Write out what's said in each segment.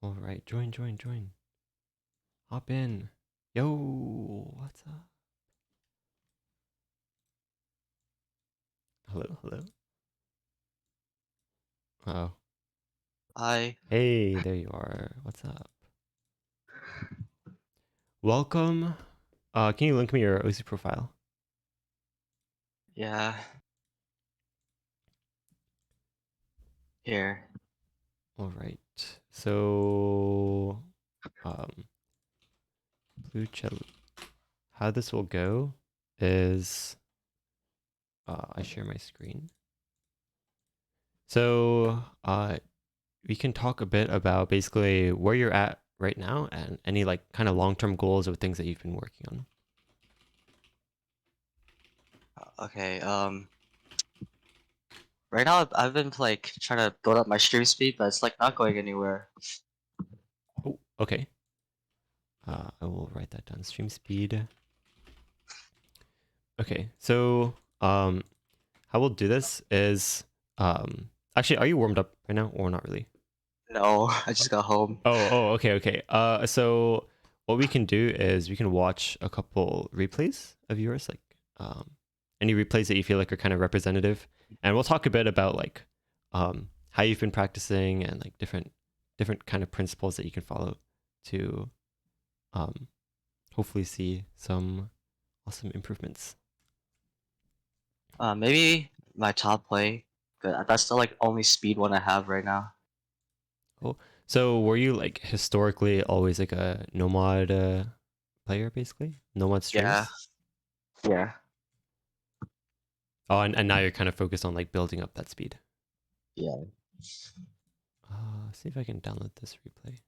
All right, join. Hop in. Yo, what's up? Hello. Oh, Hi. hey, there you are. What's up? Welcome. Can you link me your OC profile? Yeah. Here. All right. So, Blue Chat. How this will go is I share my screen. So, we can talk a bit about basically where you're at right now and any like kind of long-term goals or things that you've been working on. Okay. Right now I've been like trying to build up my stream speed, but it's like not going anywhere. Oh, okay. I will write that down. Stream speed. Okay, so how we'll do this is actually, are you warmed up right now or not really? No, I just got home. Okay. So what we can do is we can watch a couple replays of yours, like any replays that you feel like are kind of representative, and we'll talk a bit about like how you've been practicing and like different kind of principles that you can follow to um hopefully see some awesome improvements. Maybe my top play, but that's the like only speed one I have right now. Cool. So were you like historically always like a nomad player basically? Nomad Yeah. streams? Yeah. Oh, and now you're kind of focused on like building up that speed. Yeah. See if I can download this replay.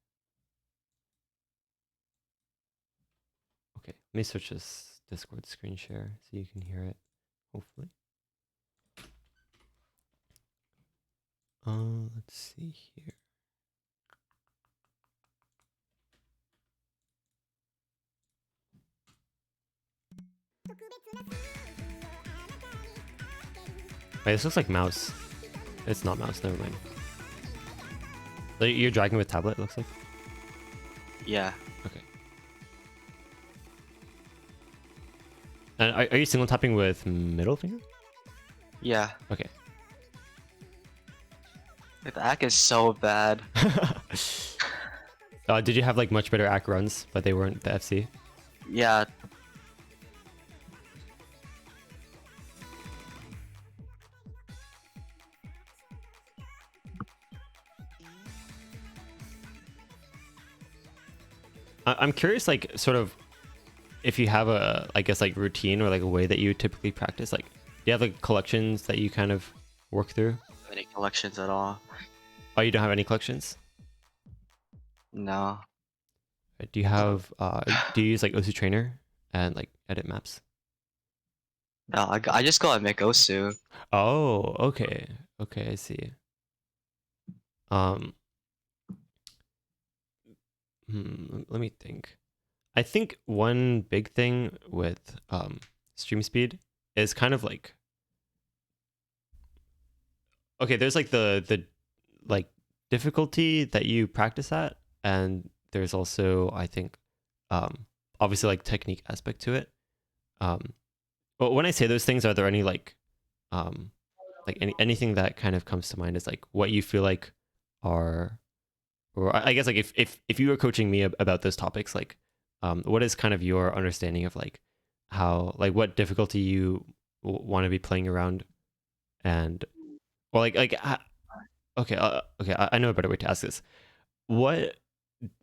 Okay, let me switch this Discord screen share so you can hear it, hopefully. Let's see here. Wait, this looks like mouse. It's not mouse, never mind. So you're dragging with tablet, it looks like? Yeah. Okay. And are you single tapping with middle finger? Yeah. Okay. Like, the hack is so bad. Did you have like much better ACK runs, but they weren't the FC? Yeah. I'm curious, like, sort of, if you have a, I guess, like, routine or like a way that you typically practice. Like, do you have like collections that you kind of work through? Any collections at all? Oh, you don't have any collections? No. Do you have, do you use like OC Trainer and like edit maps? No, I just go on Mikosu. Oh, okay. Okay, I see. Um, let me think. I think one big thing with stream speed is kind of like, okay, there's like the like difficulty that you practice at, and there's also, I think, um obviously like technique aspect to it. But when I say those things, are there any um like anything that kind of comes to mind as like what you feel like are, or I guess like if you were coaching me about those topics, like what is kind of your understanding of like how, like, what difficulty you want to be playing around, and well, okay, okay, I know a better way to ask this. What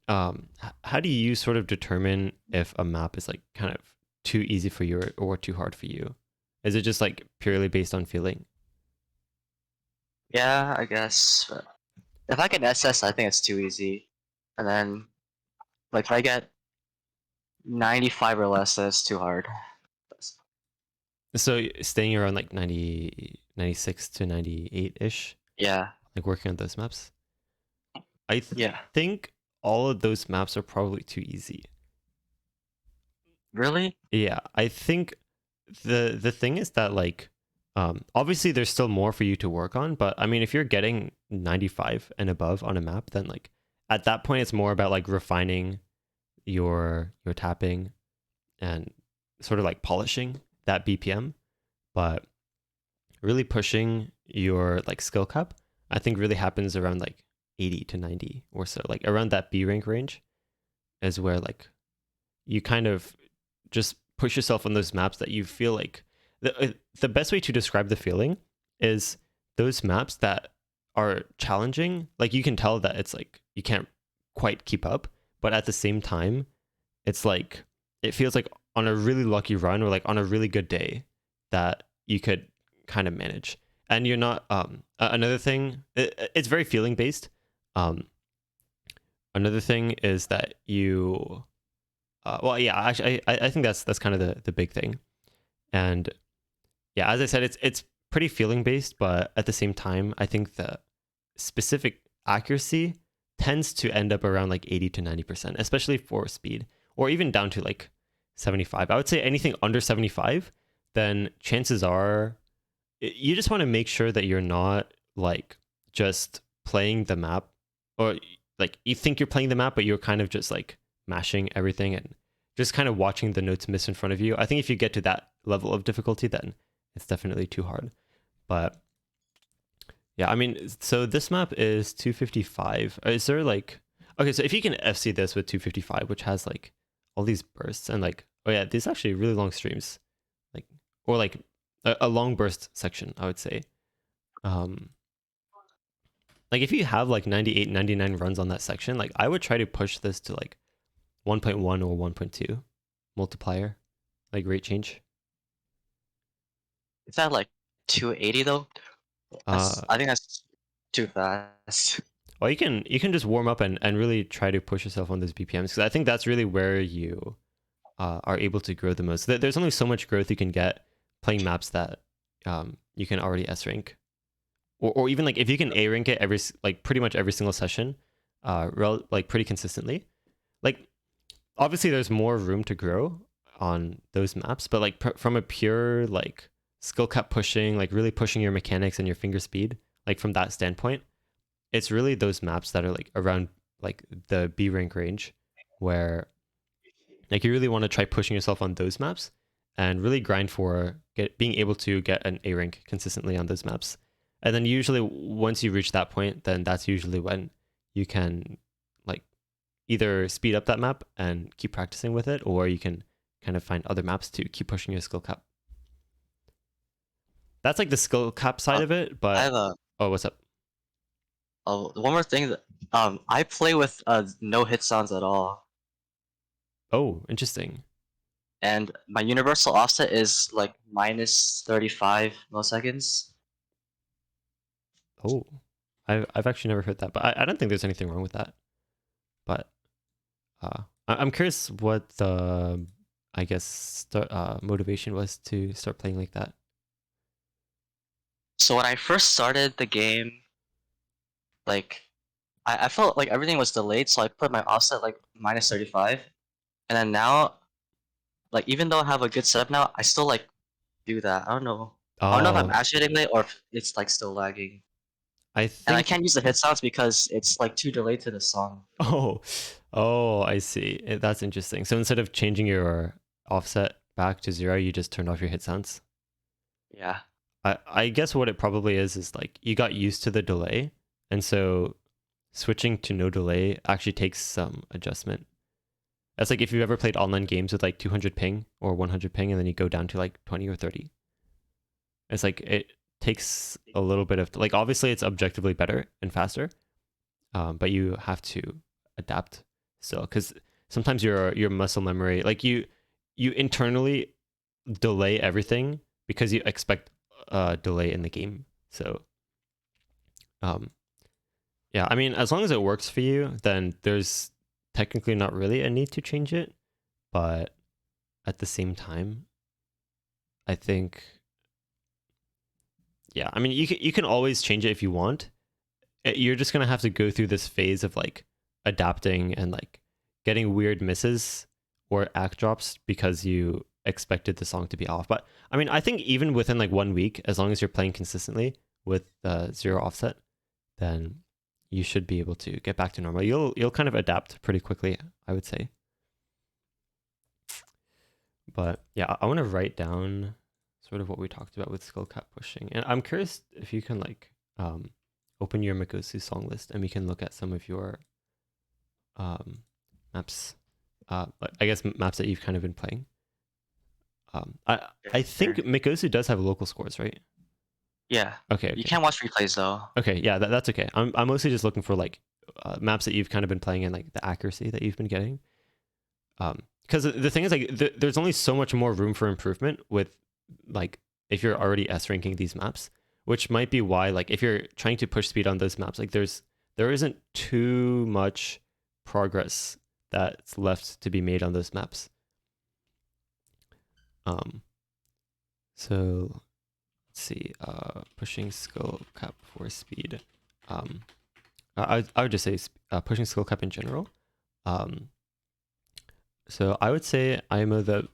how do you sort of determine if a map is like kind of too easy for you or too hard for you? Is it just like purely based on feeling? Yeah, I guess. But if I get SS, I think it's too easy. And then, like, if I get 95 or less, that's too hard. So staying around like 96 to 98 ish, Yeah, like working on those maps. I yeah. think all of those maps are probably too easy. Really? Yeah, I think the thing is that like obviously there's still more for you to work on, but I mean if you're getting 95 and above on a map, then like at that point it's more about like refining your tapping and sort of like polishing that BPM, but really pushing your like skill cap, I think really happens around like 80 to 90 or so, like around that B rank range is where like you kind of just push yourself on those maps that you feel like the best way to describe the feeling is those maps that are challenging, like you can tell that it's like you can't quite keep up, but at the same time it's like it feels like on a really lucky run or like on a really good day that you could kind of manage. And you're not another thing, it's very feeling based. Another thing is that you well, yeah, actually I think that's kind of the big thing. And yeah, as I said, it's pretty feeling based, but at the same time I think the specific accuracy tends to end up around like 80 to 90%, especially for speed, or even down to like 75. I would say anything under 75, then chances are you just want to make sure that you're not like just playing the map, or like you think you're playing the map but you're kind of just like mashing everything and just kind of watching the notes miss in front of you. I think if you get to that level of difficulty, then it's definitely too hard. But yeah, I mean, so this map is 255. Is there like, okay, so if you can FC this with 255, which has like all these bursts and like, oh yeah, these actually really long streams, like, or like a long burst section, I would say. Like if you have like 98, 99 runs on that section, like I would try to push this to like 1.1 or 1.2 multiplier, like rate change. Is that like 280 though? Uh, I think that's too fast. well, you can just warm up and really try to push yourself on those BPMs, because I think that's really where you are able to grow the most. There's only so much growth you can get playing maps that you can already S rank, or even like if you can A rank it like pretty much every single session, like pretty consistently. Like obviously there's more room to grow on those maps, but like from a pure like skill cap pushing, like really pushing your mechanics and your finger speed, like from that standpoint, it's really those maps that are like around like the B rank range where like you really want to try pushing yourself on those maps and really grind for being able to get an A rank consistently on those maps. And then usually once you reach that point, then that's usually when you can like either speed up that map and keep practicing with it, or you can kind of find other maps to keep pushing your skill cap. That's like the skill cap side of it, I but have oh, what's up? one more thing that I play with no hit sounds at all, Oh, interesting. and my universal offset is like minus 35 milliseconds. Oh, I've actually never heard that, but I don't think there's anything wrong with that. But I'm curious what the I guess motivation was to start playing like that. So when I first started the game, like I felt like everything was delayed, so I put my offset like minus 35, and then now, like even though I have a good setup now, I still like do that. I don't know. I don't know if I'm Oh, actually getting late or if it's like still lagging. I And I think. can't use the hit sounds because it's like too delayed to the song. Oh, oh, I see. That's interesting. So instead of changing your offset back to 0, you just turned off your hit sounds. Yeah. I guess what it probably is like you got used to the delay, and so switching to no delay actually takes some adjustment. That's like if you've ever played online games with like 200 ping or 100 ping, and then you go down to like 20 or 30. It's like it takes a little bit of like obviously it's objectively better and faster, but you have to adapt still, because sometimes your muscle memory, like you internally delay everything because you expect a delay in the game. So um yeah, I mean, as long as it works for you, then there's technically not really a need to change it, but at the same time I think, yeah, I mean, you can always change it if you want. You're just gonna have to go through this phase of like adapting and like getting weird misses or act drops because you expected the song to be off. But I mean, I think even within like 1 week, as long as you're playing consistently with 0 offset, then you should be able to get back to normal. You'll kind of adapt pretty quickly, I would say. But yeah, I want to write down sort of what we talked about with skill cap pushing, and I'm curious if you can like open your Migosu song list and we can look at some of your maps. I guess maps that you've kind of been playing. I think Sure. Migosu does have local scores, right? Yeah. Okay, You okay. can't watch replays though. Okay, yeah, that's okay. I'm mostly just looking for like maps that you've kind of been playing and like the accuracy that you've been getting. Because the thing is like there's only so much more room for improvement with like if you're already S ranking these maps, which might be why like if you're trying to push speed on those maps, like there isn't too much progress that's left to be made on those maps. So let's see, pushing skill cap for speed. I would just say pushing skill cap in general. So I would say IMO the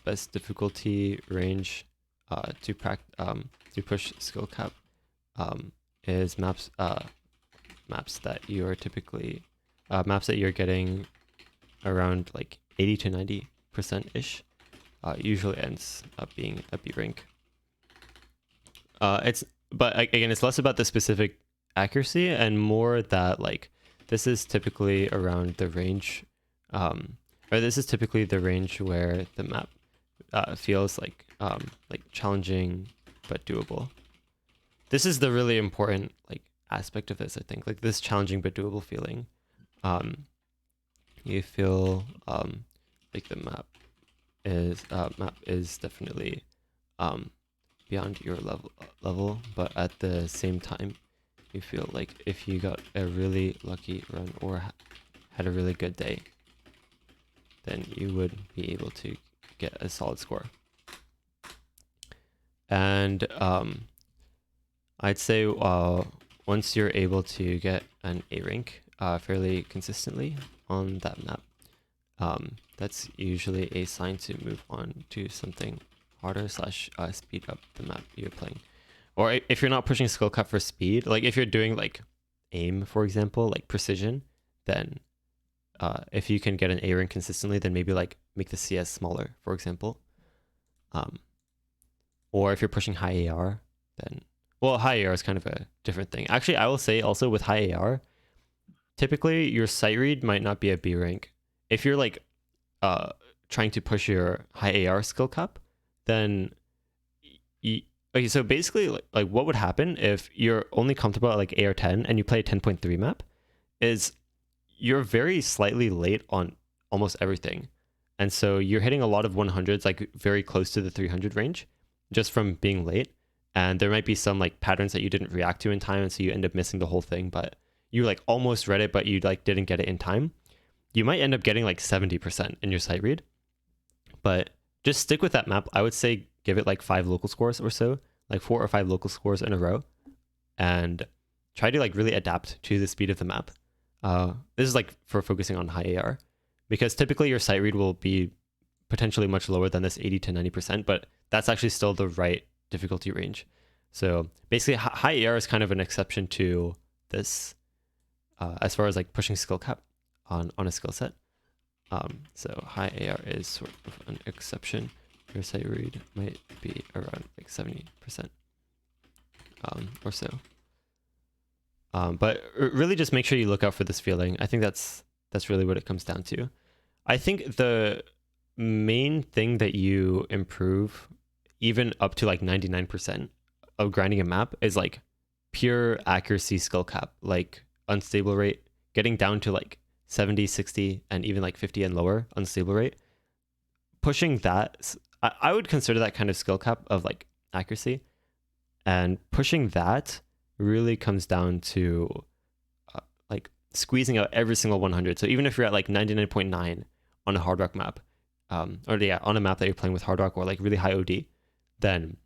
best difficulty range to push skill cap is maps that you are typically maps that you're getting around like 80 to 90% ish. Usually ends up being a B rank. But again, it's less about the specific accuracy and more that like this is typically around the range, or this is typically the range where the map feels like challenging but doable. This is the really important like aspect of this, I think, like this challenging but doable feeling. You feel like the map is definitely beyond your level, but at the same time, you feel like if you got a really lucky run or had a really good day, then you would be able to get a solid score. And I'd say once you're able to get an A rank fairly consistently on that map, that's usually a sign to move on to something harder / speed up the map you're playing. Or if you're not pushing skill cap for speed, like if you're doing like aim, for example, like precision, then if you can get an A rank consistently, then maybe like make the CS smaller, for example. Or if you're pushing high AR, then well, high AR is kind of a different thing. Actually, I will say also with high AR, typically your sight read might not be a B rank. If you're like trying to push your high AR skill cap, then okay, so basically like what would happen if you're only comfortable at like AR 10 and you play a 10.3 map is you're very slightly late on almost everything. And so you're hitting a lot of 100s like very close to the 300 range just from being late. And there might be some like patterns that you didn't react to in time, and so you end up missing the whole thing, but you like almost read it but you like didn't get it in time. You might end up getting like 70% in your sight read. But just stick with that map. I would say give it like 5 local scores or so, like 4 or 5 local scores in a row, and try to like really adapt to the speed of the map. This is like for focusing on high AR, because typically your sight read will be potentially much lower than this 80 to 90%, but that's actually still the right difficulty range. So basically high AR is kind of an exception to this as far as like pushing skill cap on a skill set. So high AR is sort of an exception. Your sight read might be around like 70% or so. But really just make sure you look out for this feeling. I think that's really what it comes down to. I think the main thing that you improve even up to like 99% of grinding a map is like pure accuracy skill cap, like unstable rate, getting down to like 70, 60, and even like 50 and lower unstable rate. Pushing that, I would consider that kind of skill cap of like accuracy. And pushing that really comes down to like squeezing out every single 100. So even if you're at like 99.9 on a hard rock map, or yeah, on a map that you're playing with hard rock or like really high OD, then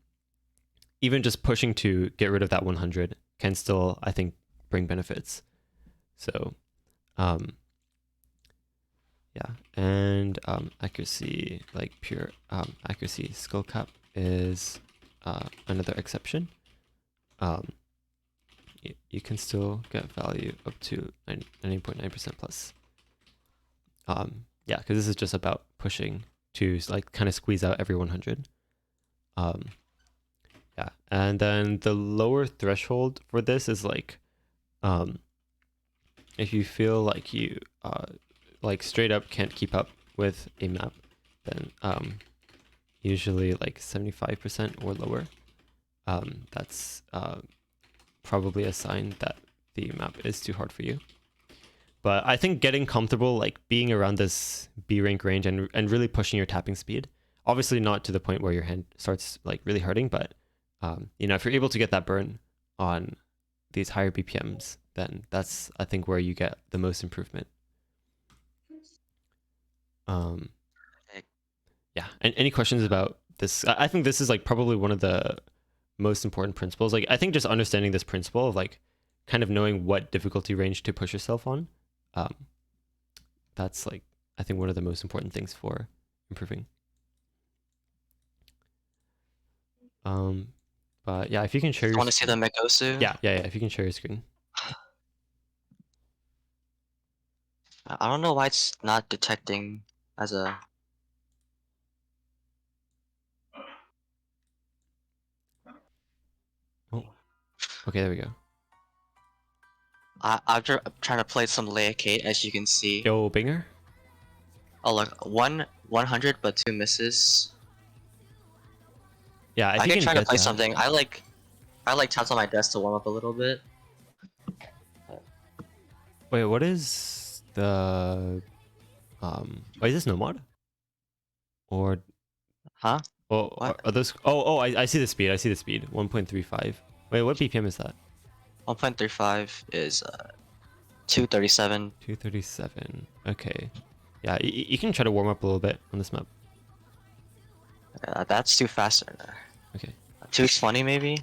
even just pushing to get rid of that 100 can still, I think, bring benefits. So, yeah, and accuracy, like pure accuracy skill cap is another exception. you can still get value up to 90.9% plus. Yeah, because this is just about pushing to like kind of squeeze out every 100. Yeah, and then the lower threshold for this is like, if you feel like you like straight up can't keep up with a map, then usually like 75% or lower, that's probably a sign that the map is too hard for you. But I think getting comfortable like being around this B rank range and really pushing your tapping speed, obviously not to the point where your hand starts like really hurting, but you know, if you're able to get that burn on these higher BPMs, then that's I think where you get the most improvement. Yeah, and any questions about this? I think this is like probably one of the most important principles. Like I think just understanding this principle of like kind of knowing what difficulty range to push yourself on, that's like I think one of the most important things for improving. But yeah, if you can share your want to see the Mikosu? yeah, if you can share your screen. I don't know why it's not detecting as a. Oh, okay, there we go. After trying to play some Leia Kate, as you can see. Yo, Binger. Oh look, 100 but 2 misses. Yeah, if I you can can try to get play that. something. I like taps on my desk to warm up a little bit. Wait, what is the wait, is this no mod? Or Huh? oh, What? are those I see the speed. I see the speed. 1.35. Wait, what BPM is that? 1.35 is 237. 237. Okay. Yeah, you can try to warm up a little bit on this map. That's too fast. Okay. 220 maybe.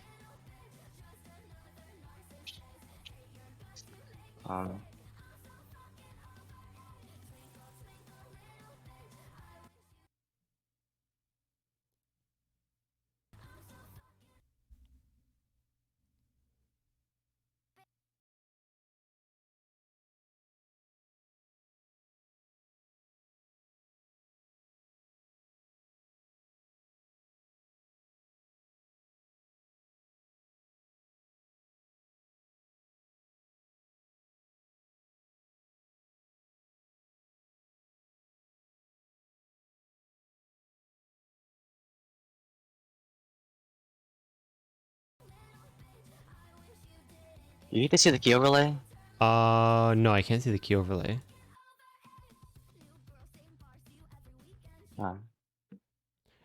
You need to see the key overlay. No, I can't see the key overlay.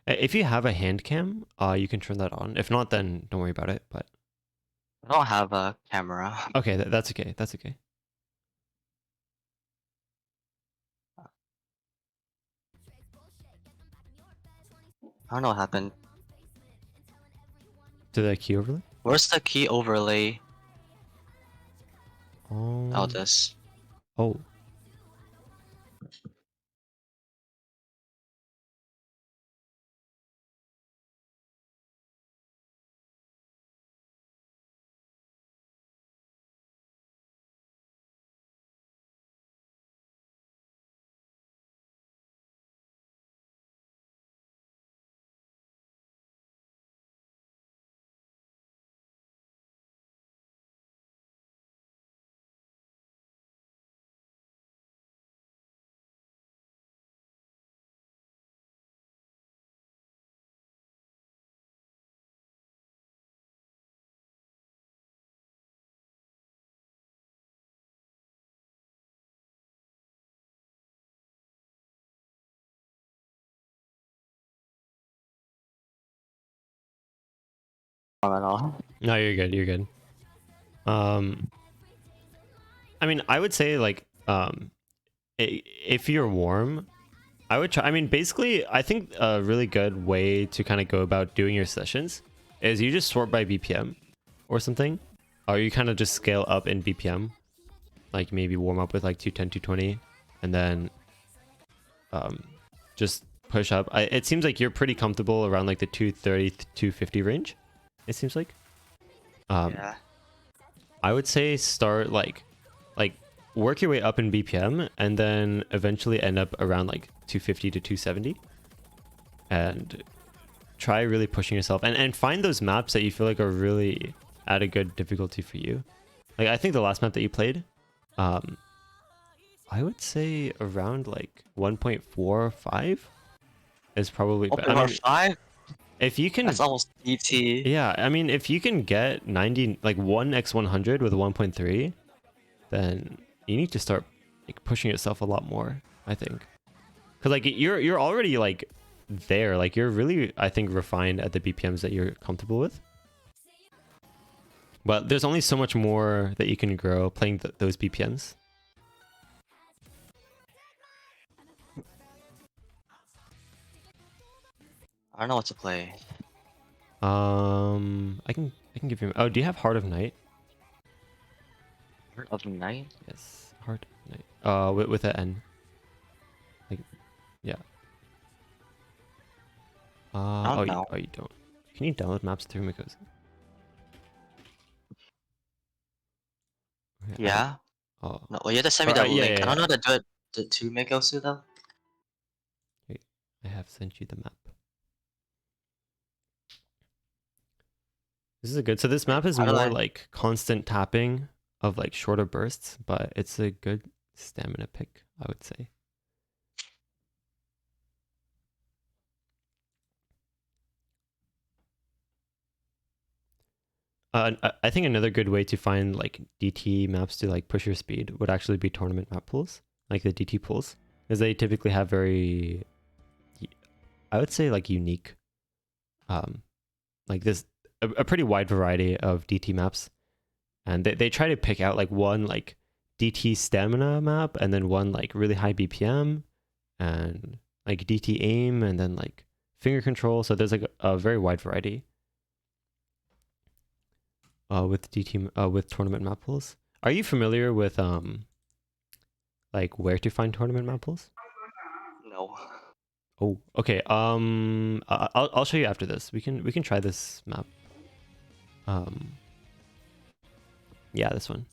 If you have a hand cam, you can turn that on. If not, then don't worry about it. But I don't have a camera. okay, that's okay. That's okay. I don't know what happened. To the key overlay? Where's the key overlay? Oh, Oh. this. Oh. At all. No, you're good. You're good. I mean, I would say like, if you're warm, I would try. I mean, basically, I think a really good way to kind of go about doing your sessions is you just sort by BPM or something, or you kind of just scale up in BPM, like maybe warm up with like 210, 220, and then just push up. It seems like you're pretty comfortable around like the 230, 250 range. It seems like. Yeah. I would say start like work your way up in BPM and then eventually end up around like 250 to 270 and try really pushing yourself and find those maps that you feel like are really at a good difficulty for you. Like I think the last map that you played, I would say around like 1.45 is probably. I mean, 5? if you can, That's almost DT. yeah. I mean, if you can get 90, like 1x100 with 1.3, then you need to start like pushing yourself a lot more. I think, because like you're already like there. Like you're really, I think, refined at the BPMs that you're comfortable with. But there's only so much more that you can grow playing those BPMs. I don't know what to play. I can give you. Oh, do you have Heart of Night? Heart of Night? Yes, Heart of Night. With an N. Like, yeah. I don't know. Oh, you don't. Can you download maps through Mikosi? Okay, Yeah? Oh, No, well, you have to send me the Alright, yeah, link. yeah, I don't yeah. know how to do it to Migosu though. Wait, I have sent you the map. This is a good. So this map is How do more I? like constant tapping of like shorter bursts, but it's a good stamina pick, I would say. I think another good way to find like DT maps to like push your speed would actually be tournament map pools, like the DT pools, because they typically have very, I would say like unique, like this a pretty wide variety of DT maps, and they try to pick out like one like DT stamina map and then one like really high BPM, and like DT aim and then like finger control. So there's like a very wide variety. With DT with tournament map pools. Are you familiar with like where to find tournament map pools? No. Oh, okay. I'll show you after this. We can try this map. Yeah, this one.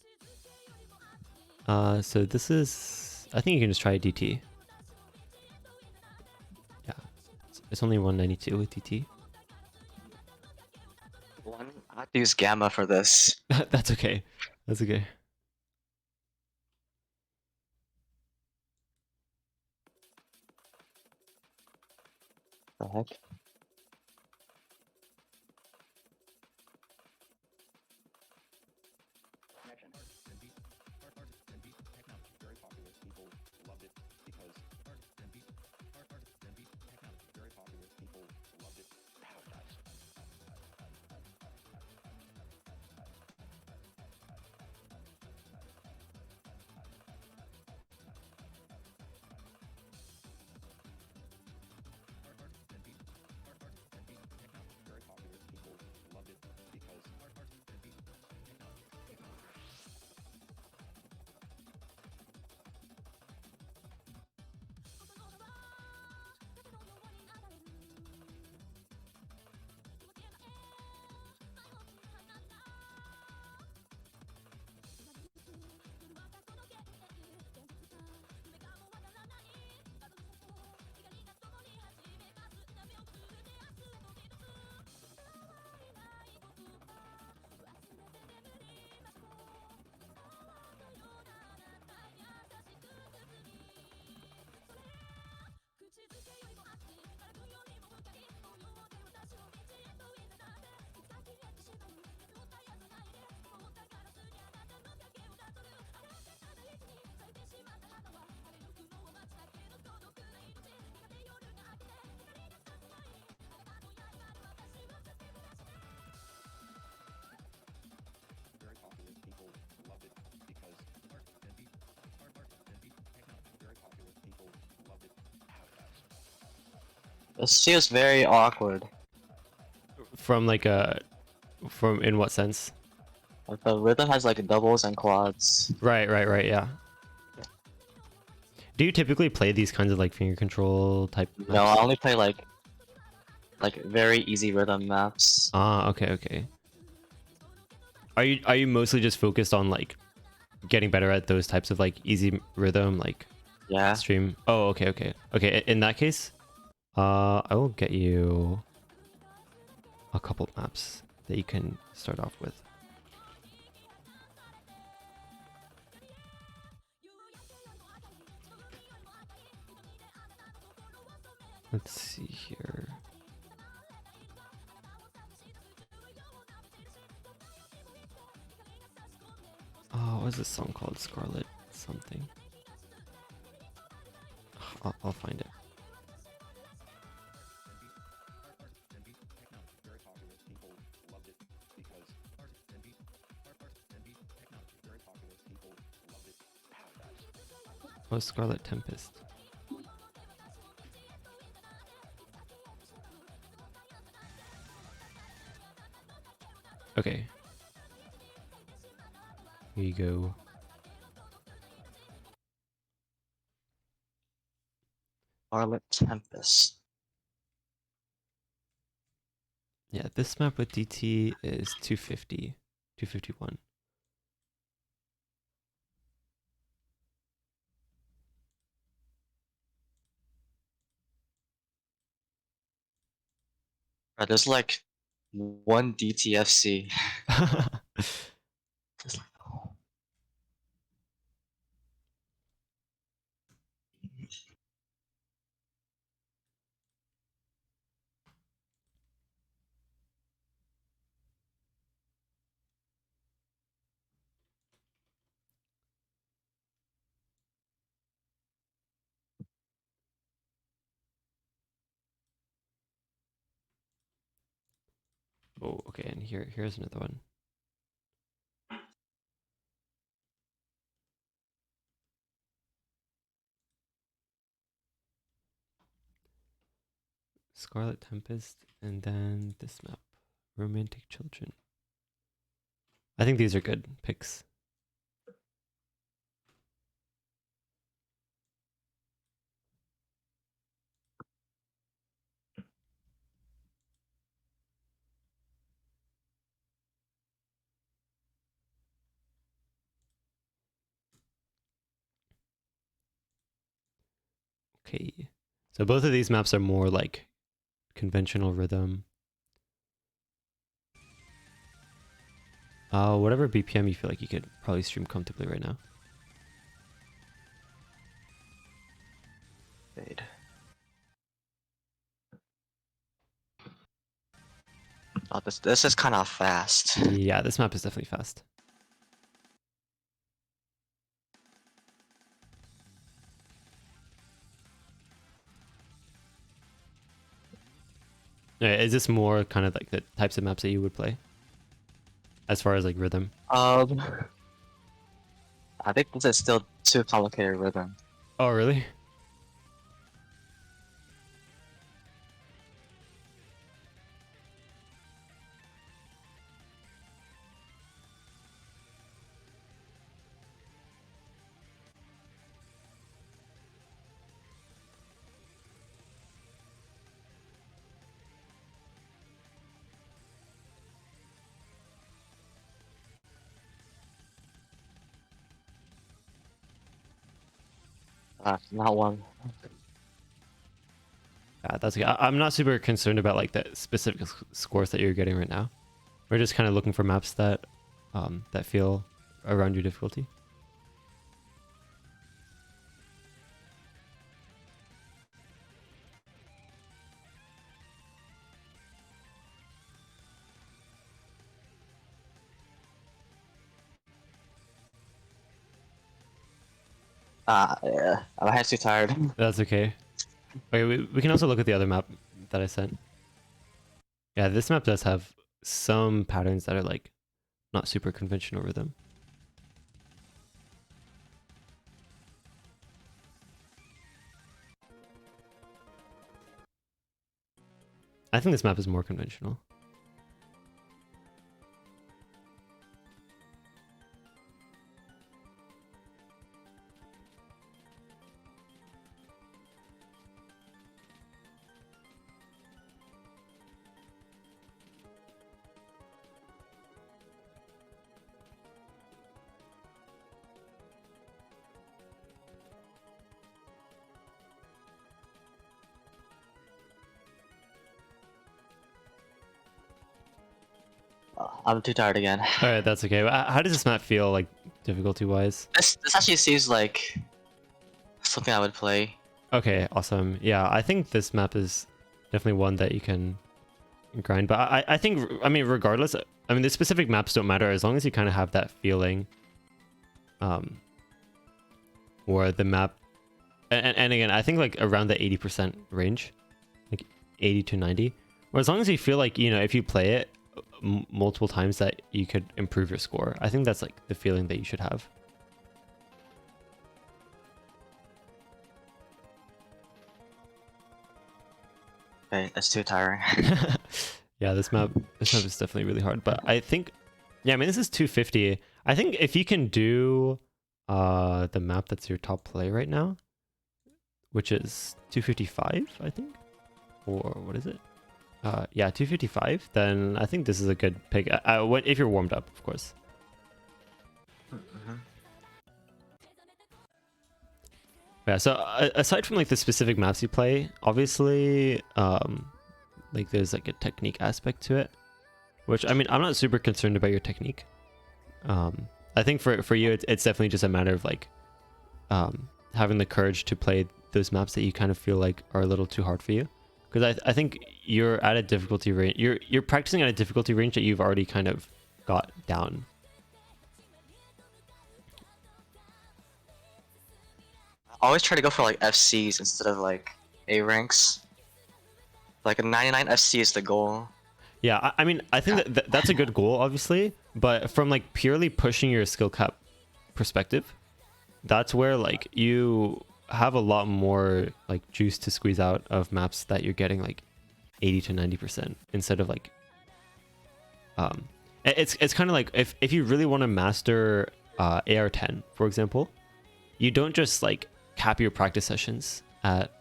So this is. I think you can just try DT. Yeah, it's only 192 with DT. I have to use Gamma for this. That's okay. That's okay. The heck? This feels very awkward. From like from in what sense? Like the rhythm has like doubles and quads. Right, yeah. Do you typically play these kinds of like finger control type maps? No, I only play like very easy rhythm maps. Ah, okay. are you mostly just focused on like getting better at those types of like easy rhythm like Yeah. stream? Oh, okay. In that case, I will get you a couple maps that you can start off with. Let's see here. Oh, what is this song called? Scarlet something. I'll find it. Oh, Scarlet Tempest. Okay. Here you go. Scarlet Tempest. Yeah, this map with DT is 250, 251. There's like one DTFC. Just like, Oh, okay, and here's another one. Scarlet Tempest, and then this map, Romantic Children. I think these are good picks. Okay, so both of these maps are more like conventional rhythm. Whatever BPM you feel like you could probably stream comfortably right now. fade. Oh, this is kind of fast. Yeah, this map is definitely fast. Is this more kind of like the types of maps that you would play? As far as like rhythm? Um, I think this is still too complicated rhythm. Oh, really? Not one. Yeah, that's okay. I'm not super concerned about like the specific scores that you're getting right now. We're just kind of looking for maps that that feel around your difficulty. Yeah. My head's too tired. That's okay. Okay, we can also look at the other map that I sent. Yeah, this map does have some patterns that are like not super conventional rhythm. I think this map is more conventional. I'm too tired again. All right, that's okay. How does this map feel like difficulty wise? This actually seems like something I would play. Okay, awesome. Yeah, I think this map is definitely one that you can grind. But I think, I mean, regardless, I mean, the specific maps don't matter as long as you kind of have that feeling. Or the map, and again, I think like around the 80% range, like 80 to 90, or as long as you feel like, you know, if you play it multiple times that you could improve your score. I think that's like the feeling that you should have. Okay, that's too tiring. Yeah, this map is definitely really hard, but I think, yeah, I mean, this is 250. I think if you can do the map that's your top play right now, which is 255, I think, or what is it? Yeah, 255. Then I think this is a good pick. What if you're warmed up, of course. Yeah. So aside from like the specific maps you play, obviously, like there's like a technique aspect to it, which I mean, I'm not super concerned about your technique. I think for you, it's definitely just a matter of like, having the courage to play those maps that you kind of feel like are a little too hard for you. Because I think you're at a difficulty range. You're practicing at a difficulty range that you've already kind of got down. I always try to go for like FCs instead of like A ranks. Like a 99 FC is the goal. Yeah, I mean, I think that's a good goal, obviously. But from like purely pushing your skill cap perspective, that's where like you have a lot more like juice to squeeze out of maps that you're getting like 80 to 90% instead of like it's kind of like if you really want to master AR10, for example, you don't just like cap your practice sessions at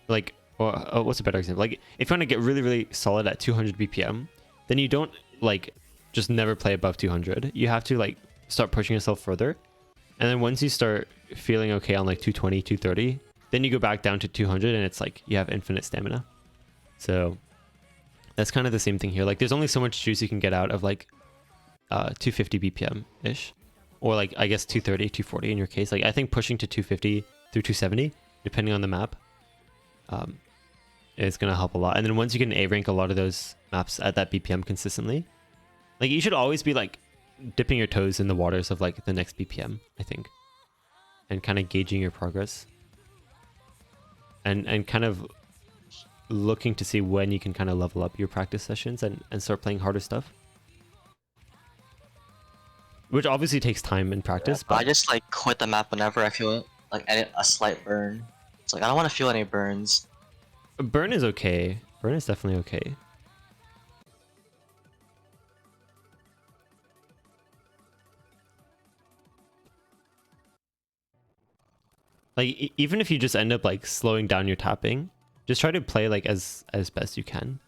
like, or what's a better example, like if you want to get really solid at 200 BPM, then you don't like just never play above 200. You have to like start pushing yourself further, and then once you start feeling okay on like 220, 230, then you go back down to 200 and it's like you have infinite stamina. So that's kind of the same thing here. Like there's only so much juice you can get out of like 250 BPM ish, or like I guess 230, 240 in your case. Like I think pushing to 250 through 270, depending on the map, is gonna help a lot. And then once you can A rank a lot of those maps at that BPM consistently, like you should always be like dipping your toes in the waters of like the next BPM, I think, and kind of gauging your progress, and kind of looking to see when you can kind of level up your practice sessions and start playing harder stuff, which obviously takes time and practice. Yeah, but I just like quit the map whenever I feel like a slight burn. It's like I don't want to feel any burns. Burn is okay. Burn is definitely okay. Like even if you just end up like slowing down your tapping, just try to play like as best you can.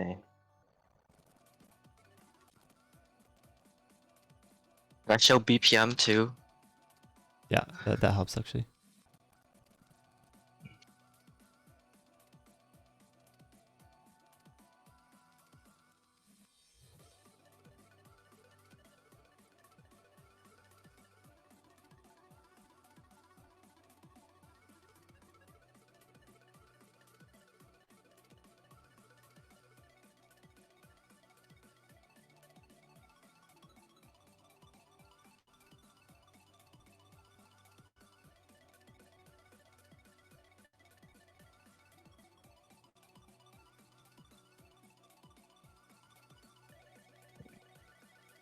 Okay. I show BPM too. Yeah, that helps actually.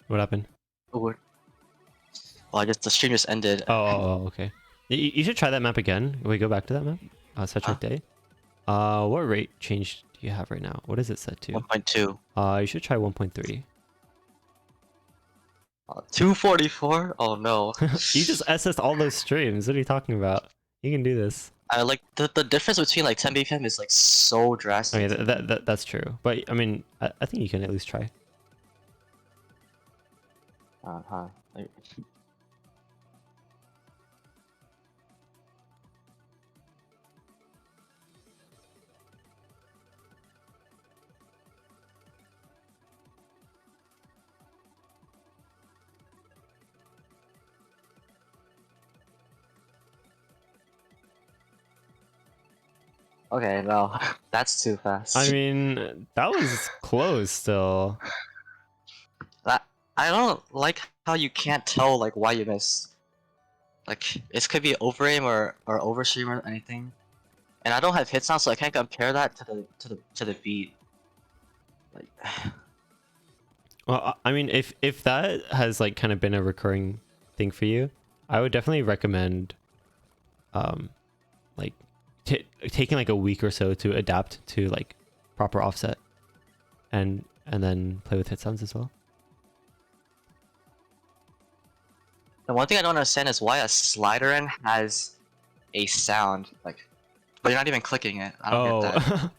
What happened? Oh, well, I just the stream just ended. Oh, okay. You should try that map again. We go back to that map. Such a day. What rate change do you have right now? What is it set to? 1.2. You should try 1.3. 244? Oh no. You just SS all those streams. What are you talking about? You can do this. I like the difference between like 10 BPM is like so drastic. Okay, that's true. But I mean, I think you can at least try. Uh-huh. Like, okay, no, that's too fast. I mean, that was close still. That I don't like how you can't tell like why you missed. Like it could be overaim or overstream or anything. And I don't have hit sound, so I can't compare that to the beat. Like Well, I mean, if that has like kind of been a recurring thing for you, I would definitely recommend, like taking like a week or so to adapt to like proper offset, and then play with hit sounds as well. the one thing I don't understand is why a slider in has a sound, like, but you're not even clicking it. I don't get that.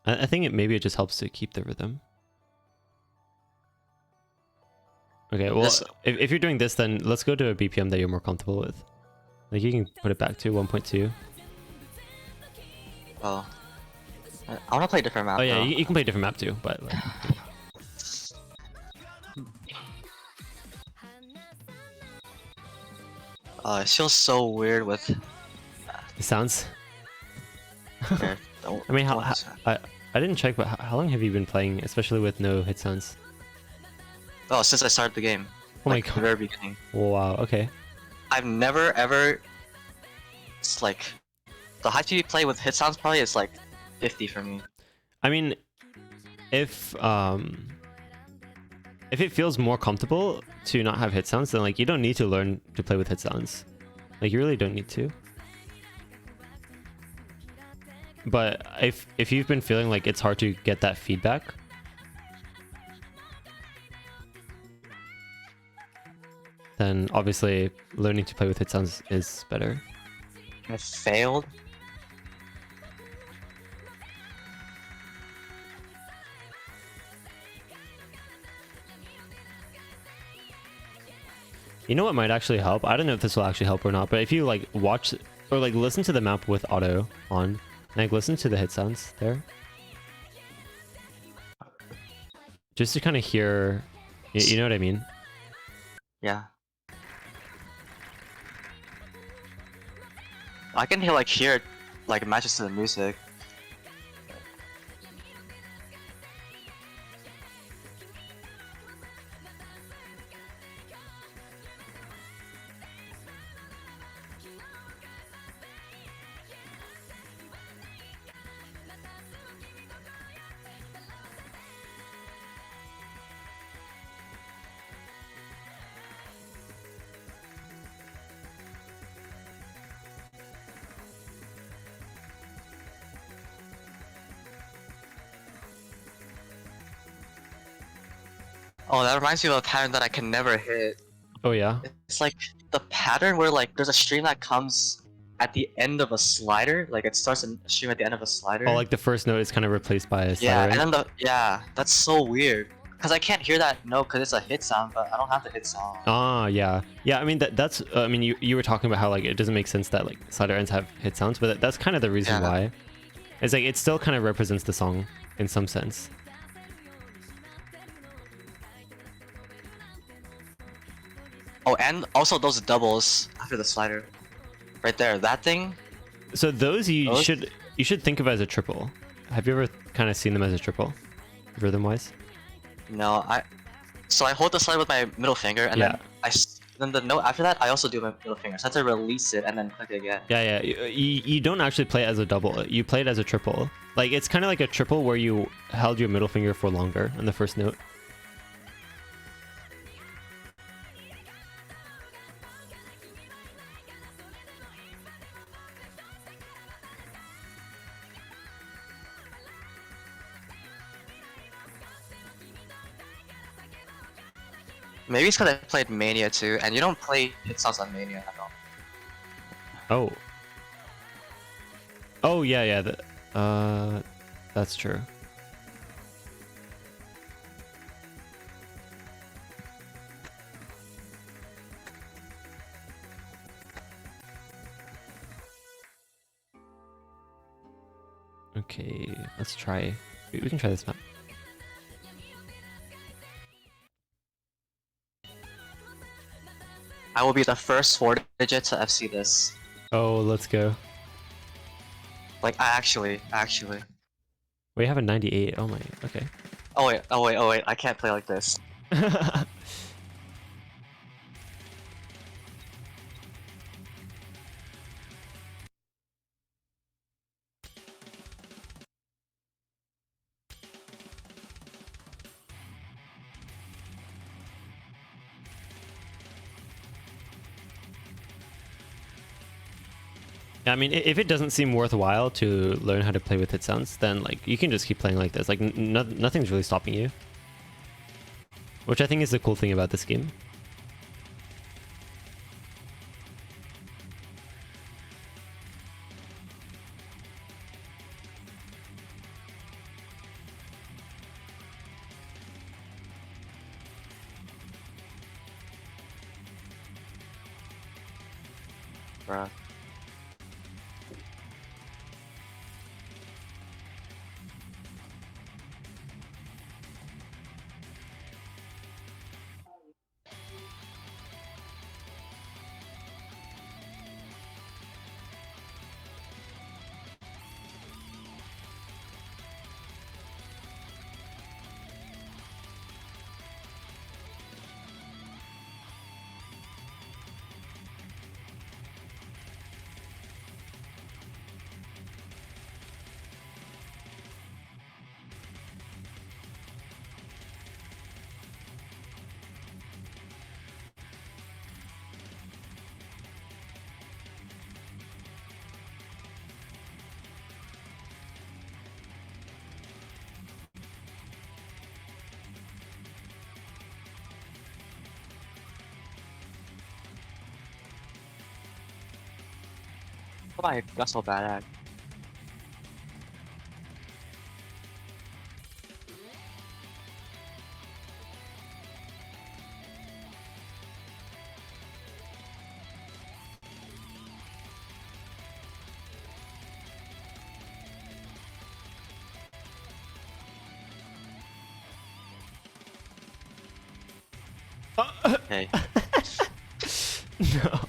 Oh, I think maybe it just helps to keep the rhythm. Okay, well, This- if you're doing this, then let's go to a BPM that you're more comfortable with. Like you can put it back to 1.2. Oh, I want to play a different map. Oh yeah, though. you can play a different map too, but like, It feels so weird with. it sounds. Okay, I mean, don't- I didn't check, but how long have you been playing, especially with no hit sounds? Oh, since I started the game. Oh my like, god! The very beginning. Wow. Okay. I've never ever. It's like the high speed play with hit sounds probably is like 50 for me. I mean, if it feels more comfortable to not have hit sounds, then like you don't need to learn to play with hit sounds. Like you really don't need to. But if you've been feeling like it's hard to get that feedback, then obviously learning to play with hit sounds is better. I failed. You know what might actually help? I don't know if this will actually help or not, but if you like watch or like listen to the map with auto on, and like listen to the hit sounds there, just to kind of hear, you know what I mean? Yeah. I can hear it like matches to the music. Oh, that reminds me of a pattern that I can never hit. Oh yeah. It's like the pattern where like there's a stream that comes at the end of a slider, like it starts a stream at the end of a slider. Oh, like the first note is kind of replaced by a yeah, slider, and right? then that's so weird. Cause I can't hear that note because it's a hit sound, but I don't have the hit sound. Ah, yeah, yeah. I mean that's. I mean, you were talking about how like it doesn't make sense that like slider ends have hit sounds, but that's kind of the reason Yeah. why. It's like it still kind of represents the song in some sense. Oh, and also those doubles after the slider, right there. That thing. So those Those? you should think of as a triple. Have you ever kind of seen them as a triple, rhythm wise? No, So I hold the slider with my middle finger, and Yeah. then the note after that, I also do my middle finger. So I have to release it and then click it again. Yeah, yeah. You don't actually play it as a double. You play it as a triple. Like it's kind of like a triple where you held your middle finger for longer on the first note. Maybe it's because I played Mania too, and you don't play hit sounds on Mania at all. Oh. Oh yeah, yeah. That's true. Okay, let's try. We can try this map. I will be the first 4 digit to FC this. Oh, let's go. Like, I actually. We have a 98. Oh my. Okay. Oh wait, I can't play like this. I mean, if it doesn't seem worthwhile to learn how to play with hit sounds, then like you can just keep playing like this. Like nothing's really stopping you, which I think is the cool thing about this game. Bruh. What am I got so bad at? Okay. No.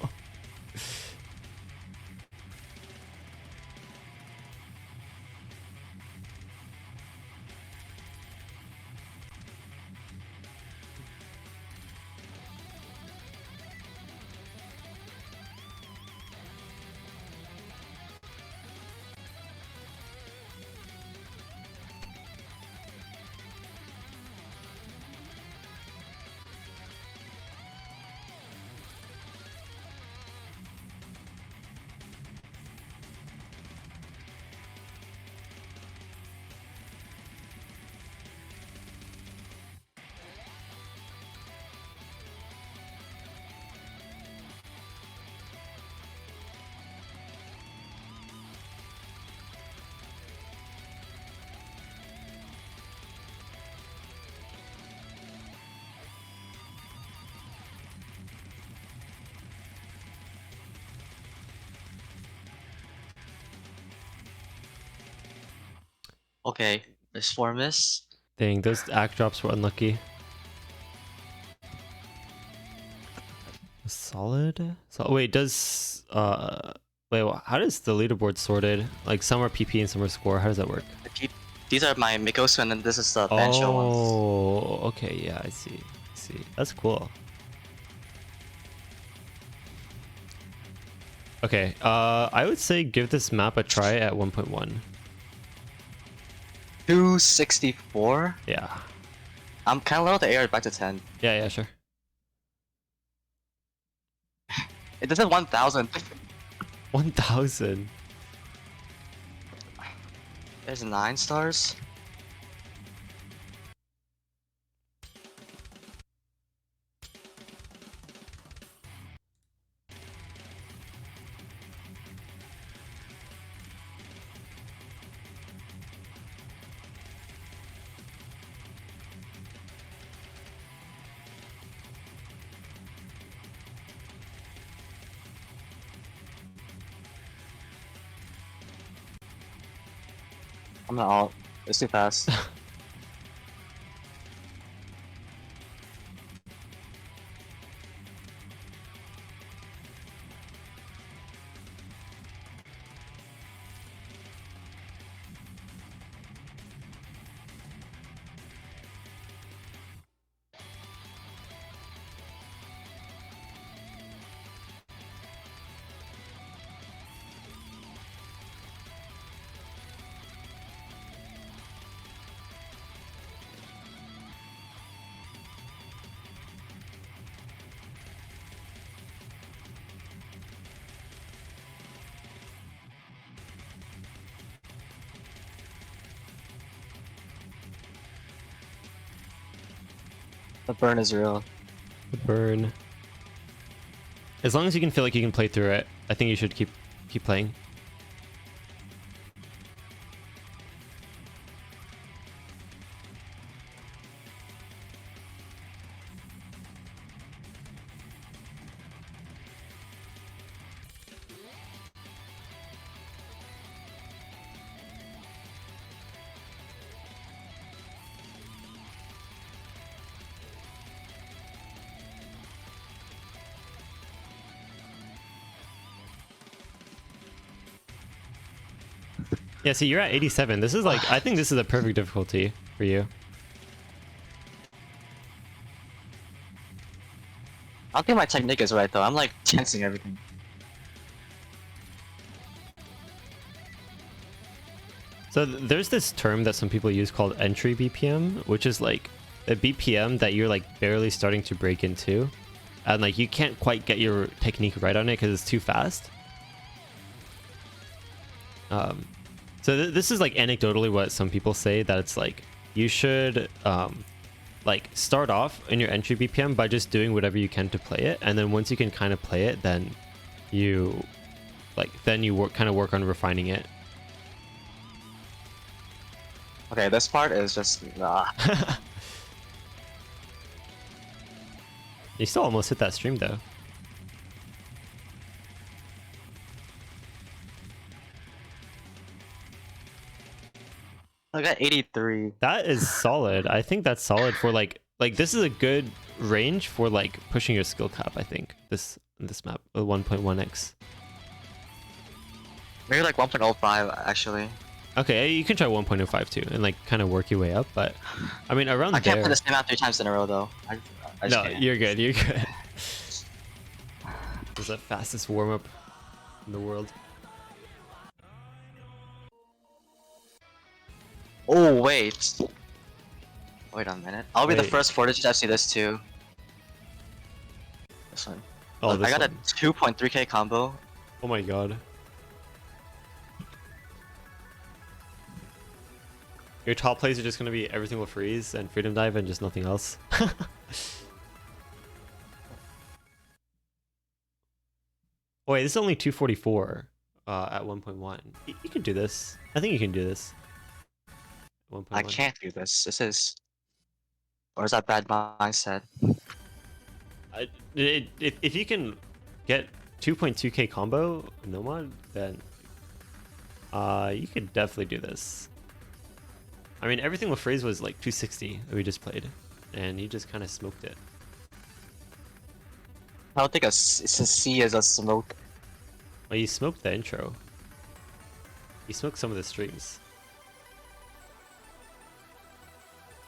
Okay, let's form this. Dang, those act drops were unlucky. Solid. So wait, does wait, how does the leaderboard sorted? Like some are PP and some are score. How does that work? These are my Mikosu and then this is the Bancho ones. Oh, okay, yeah, I see. I see. That's cool. Okay, I would say give this map a try at 1.1. 264? Yeah. I'm kind of low the AR back to 10. Yeah, yeah, sure. It does have 1000. 1,000. There's 9 stars. I'm not alt. It's too fast. The burn is real. The burn. As long as you can feel like you can play through it, I think you should keep playing. Yeah, see, you're at 87. This is like, I think this is a perfect difficulty for you. I don't think my technique is right though. I'm like tensing everything. So there's this term that some people use called entry BPM, which is like a BPM that you're like barely starting to break into. And like you can't quite get your technique right on it because it's too fast. So this is like anecdotally what some people say, that it's like you should like start off in your entry BPM by just doing whatever you can to play it, and then once you can kind of play it, then you kind of work on refining it. Okay, this part is just nah. You still almost hit that stream though. I got 83. That is solid. I think that's solid for like this is a good range for like pushing your skill cap. I think this map 1.1x. Maybe like 1.05 actually. Okay, you can try 1.05 too and like kind of work your way up, but I mean around I can't play there. the same map 3 times in a row though. I just No, can't. you're good. You're good. This is the fastest warm up in the world. Oh wait. Wait a minute. I'll be the Wait. first Fortitude to see this too. This one. Oh, Look, this I got one. a 2.3k combo. Oh my god. Your top plays are just gonna be everything will freeze and freedom dive and just nothing else. Wait, this is only 244 at 1.1. You can do this. I think you can do this. 1.1. I can't do this. This is. Or is that bad mindset? If you can get 2.2k combo Nomad, then you could definitely do this. I mean, everything with freeze was like 260 that we just played, and you just kind of smoked it. I don't think it's a C is a smoke. Well, you smoked the intro. You smoked some of the streams.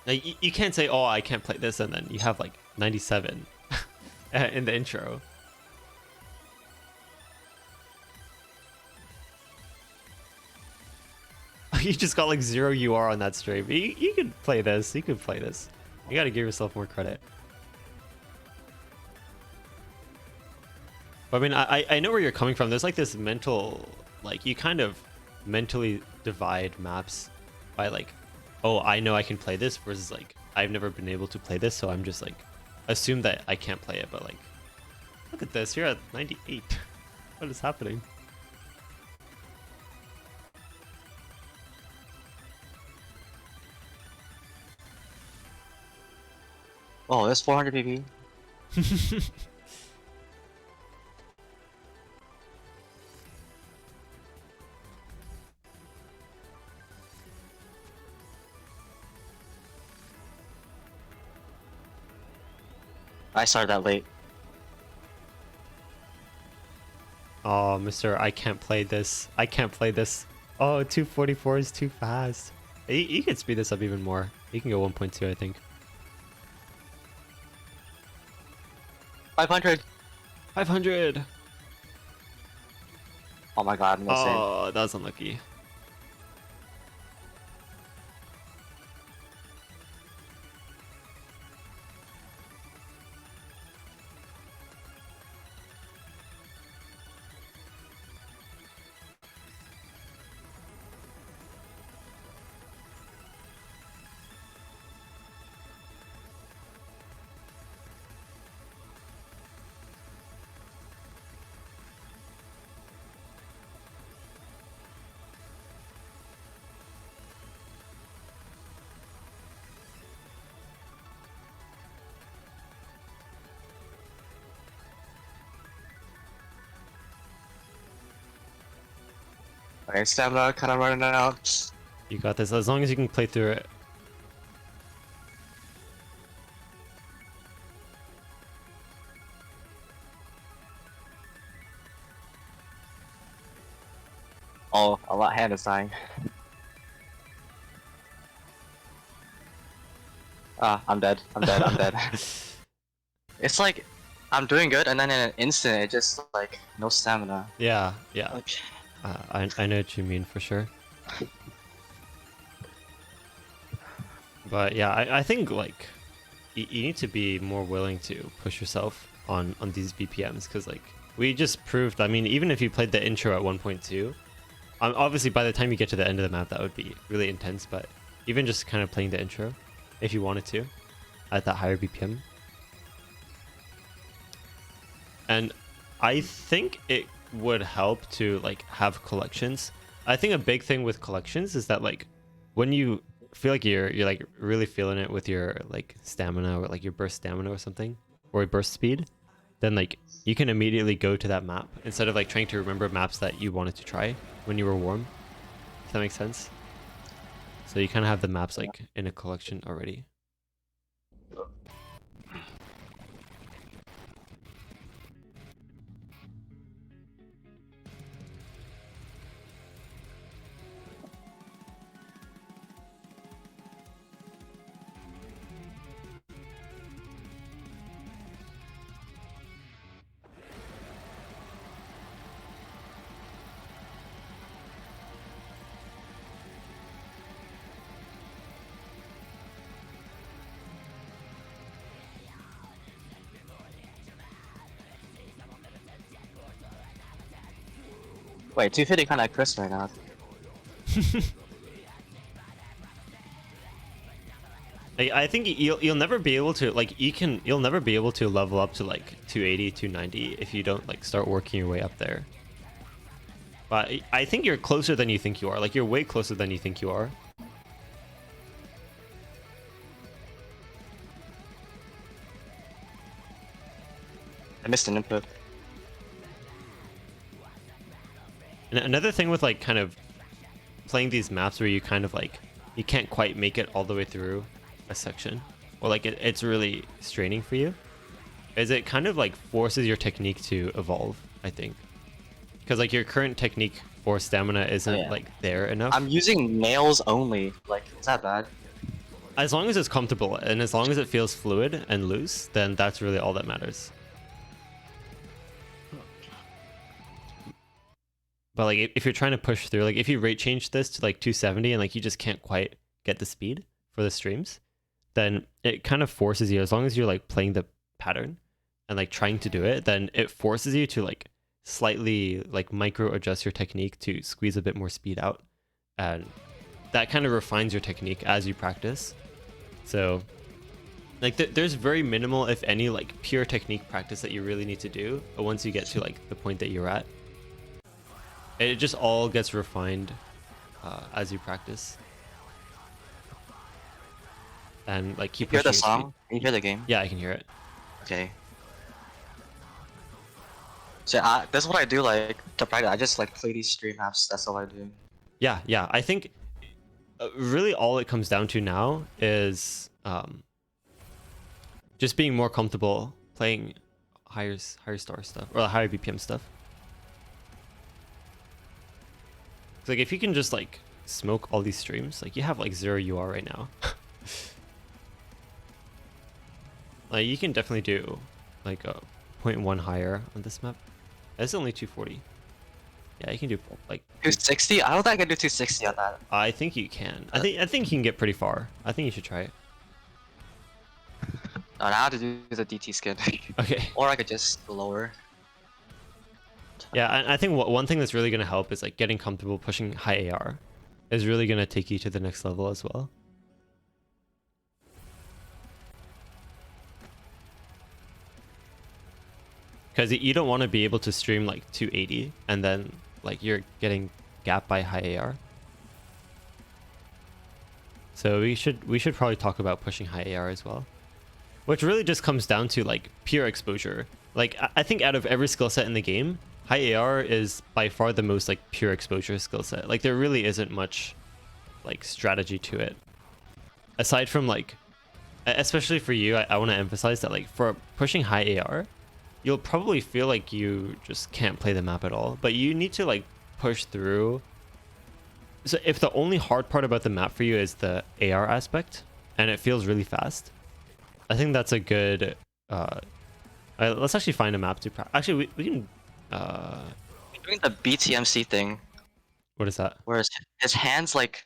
Like, you can't say, oh, I can't play this, and then you have like 97 in the intro. You just got like 0 UR on that stream. You could play this. You could play this. You gotta give yourself more credit. But, I mean, I know where you're coming from. There's like this mental, like you kind of mentally divide maps by like, oh, I know I can play this versus like I've never been able to play this, so I'm just like assume that I can't play it. But like, look at this. You're at 98. What is happening? Oh, there's 400 PP. I started that late. Oh, Mister, I can't play this. I can't play this. Oh, 244 is too fast. You could speed this up even more. You can go 1.2, I think. 500. 500. Oh my god, I'm insane. Oh, that was unlucky. Okay, stamina kind of running out. You got this. As long as you can play through it. Oh, a lot hand is dying. Ah, I'm dead. I'm dead. I'm dead. It's like I'm doing good, and then in an instant, it just like no stamina. Yeah, yeah. Like, I know what you mean for sure. But yeah, I think like you need to be more willing to push yourself on these BPMs because like we just proved. I mean, even if you played the intro at 1.2, obviously by the time you get to the end of the map, that would be really intense. But even just kind of playing the intro, if you wanted to, at that higher BPM, and I think it would help to like have collections. I think a big thing with collections is that like when you feel like you're like really feeling it with your like stamina or like your burst stamina or something or burst speed, then like you can immediately go to that map instead of like trying to remember maps that you wanted to try when you were warm. If that makes sense. So you kind of have the maps like in a collection already. wait, 250 kind of crisp right now. I think you'll never be able to like you'll never be able to level up to like 280 290 if you don't like start working your way up there. But I think you're closer than you think you are. Like you're way closer than you think you are. I missed an input. And another thing with like kind of playing these maps where you kind of like you can't quite make it all the way through a section, or like it's really straining for you, is it kind of like forces your technique to evolve, I think. Because like your current technique for stamina isn't like there enough. I'm using nails only. Like, is that bad? As long as it's comfortable and as long as it feels fluid and loose, then that's really all that matters. But like if you're trying to push through, like if you rate change this to like 270 and like you just can't quite get the speed for the streams, then it kind of forces you, as long as you're like playing the pattern and like trying to do it, then it forces you to like slightly like micro adjust your technique to squeeze a bit more speed out. And that kind of refines your technique as you practice. So like there's very minimal, if any, like pure technique practice that you really need to do once you get to like the point that you're at. It just all gets refined as you practice. And like keep You hear pushing the your song? speed. Can you hear the game? Yeah, I can hear it. Okay. So that's what I do, like, to practice. I just like play these stream apps. That's all I do. Yeah, yeah. I think really all it comes down to now is just being more comfortable playing higher star stuff or higher BPM stuff. Like if you can just like smoke all these streams, like you have like 0 UR right now. Like you can definitely do like a 0.1 higher on this map. It's only 240. Yeah, you can do like 260? I don't think I can do 260 on that. I think you can. I think you can get pretty far. I think you should try it. No, now I have to do the DT skin. Okay. Or I could just lower. Yeah, I think one thing that's really gonna help is like getting comfortable pushing high AR is really gonna take you to the next level as well. Because you don't want to be able to stream like 280 and then like you're getting gapped by high AR. So we should probably talk about pushing high AR as well, which really just comes down to like pure exposure. Like I think out of every skill set in the game, high AR is by far the most like pure exposure skill set. Like there really isn't much like strategy to it, aside from like, especially for you. I want to emphasize that like for pushing high AR, you'll probably feel like you just can't play the map at all, but you need to like push through. So if the only hard part about the map for you is the AR aspect and it feels really fast, I think that's a good let's actually find a map to actually we can Doing the BTMC thing, what is that? where his hands like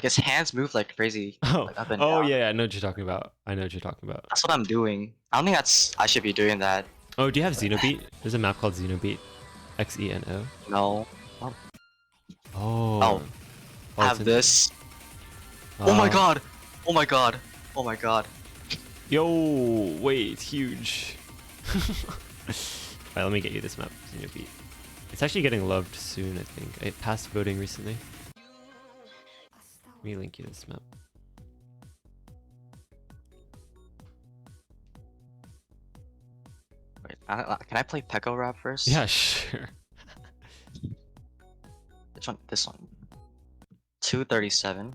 his hands move like crazy. Oh, Like up and oh down. yeah, I know what you're talking about. I know what you're talking about. That's what I'm doing. I don't think I should be doing that. Oh, do you have Xenobeat? There's a map called Xenobeat. Xeno. No. Oh. Oh. Oh, Have it's this. Oh my uh, god. Oh my god. Oh my god. Yo, wait, it's huge. Alright, let me get you this map, Xenobeat. It's actually getting loved soon, I think. It passed voting recently. Let me link you this map. Wait, can I play Pekko Rap first? Yeah, sure. Which one? This one. 237.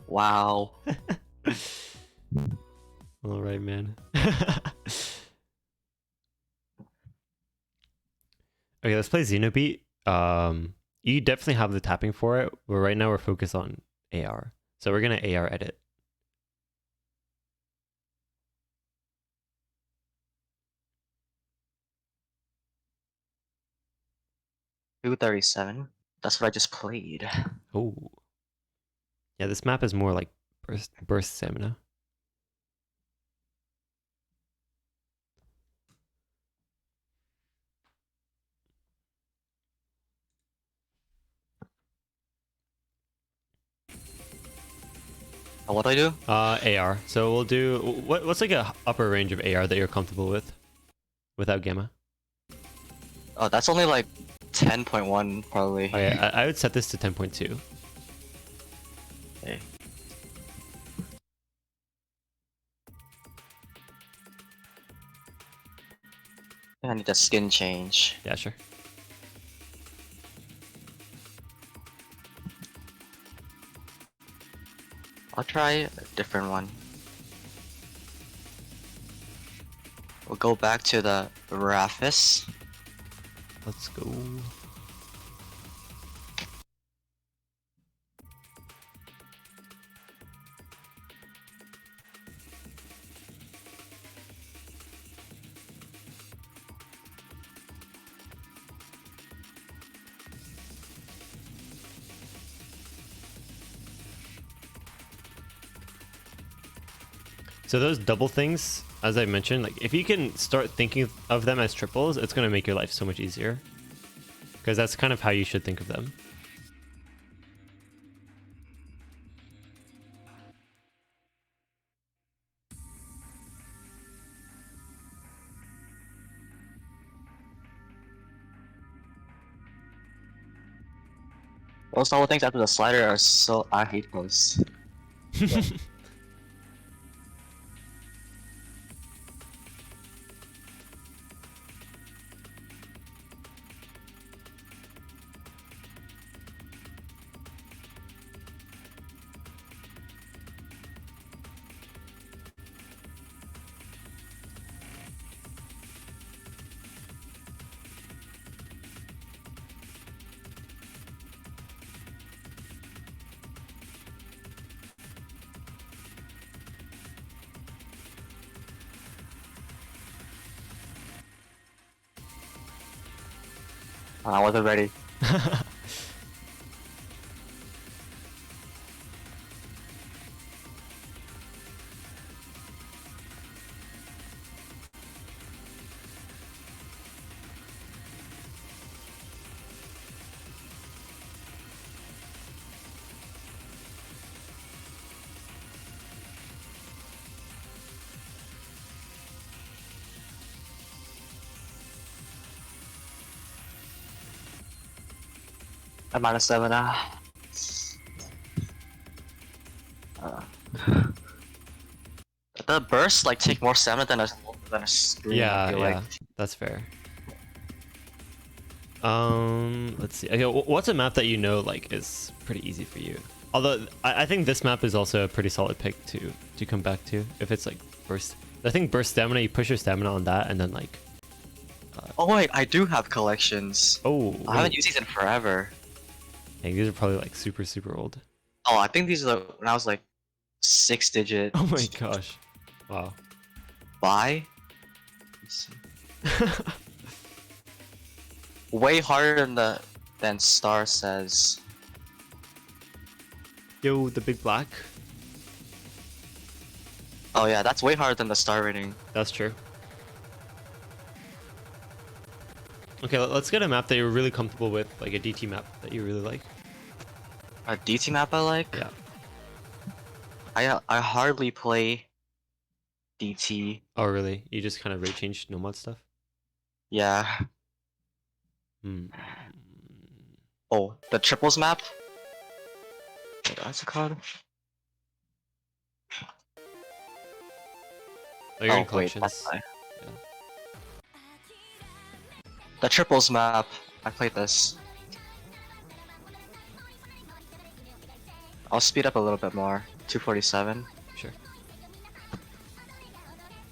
Wow. Alright, man. Okay, let's play Xenobeat. You definitely have the tapping for it, but right now we're focused on AR. So we're gonna AR edit. $237. That's what I just played. Oh. Yeah, this map is more like burst stamina. What do I do? AR. So we'll do what's like a upper range of AR that you're comfortable with without gamma? Oh, that's only like 10.1 probably. Okay, I would set this to 10.2. Okay. I need a skin change. Yeah, sure. I'll try a different one. We'll go back to the Raphis. Let's go. So those double things, as I mentioned, like if you can start thinking of them as triples, it's gonna make your life so much easier. because that's kind of how you should think of them. Most all things after the slider are so I hate those. I wasn't ready. I'm -7 now. The bursts like take more stamina than a screen. I Yeah, feel yeah, like. that's fair. Let's see. Okay, what's a map that you know like is pretty easy for you? Although I think this map is also a pretty solid pick to come back to if it's like burst. I think burst stamina. You push your stamina on that, and then like. Oh wait, I do have collections. Oh, I haven't used these in forever. Dang, these are probably like super old. Oh, I think these are when I was like 6-digit. Oh my gosh! Wow. Buy. Way harder than Star says. Yo, the big black. Oh yeah, that's way harder than the Star rating. That's true. Okay, let's get a map that you're really comfortable with, like a DT map that you really like. A DT map I like. Yeah. I hardly play DT. Oh really? You just kind of rate change no mod stuff? Yeah. Hmm. Oh, the triples map. What's it called? Oh, you're in Wait, collections. that's why. Yeah. The triples map. I played this. I'll speed up a little bit more. 247. Sure.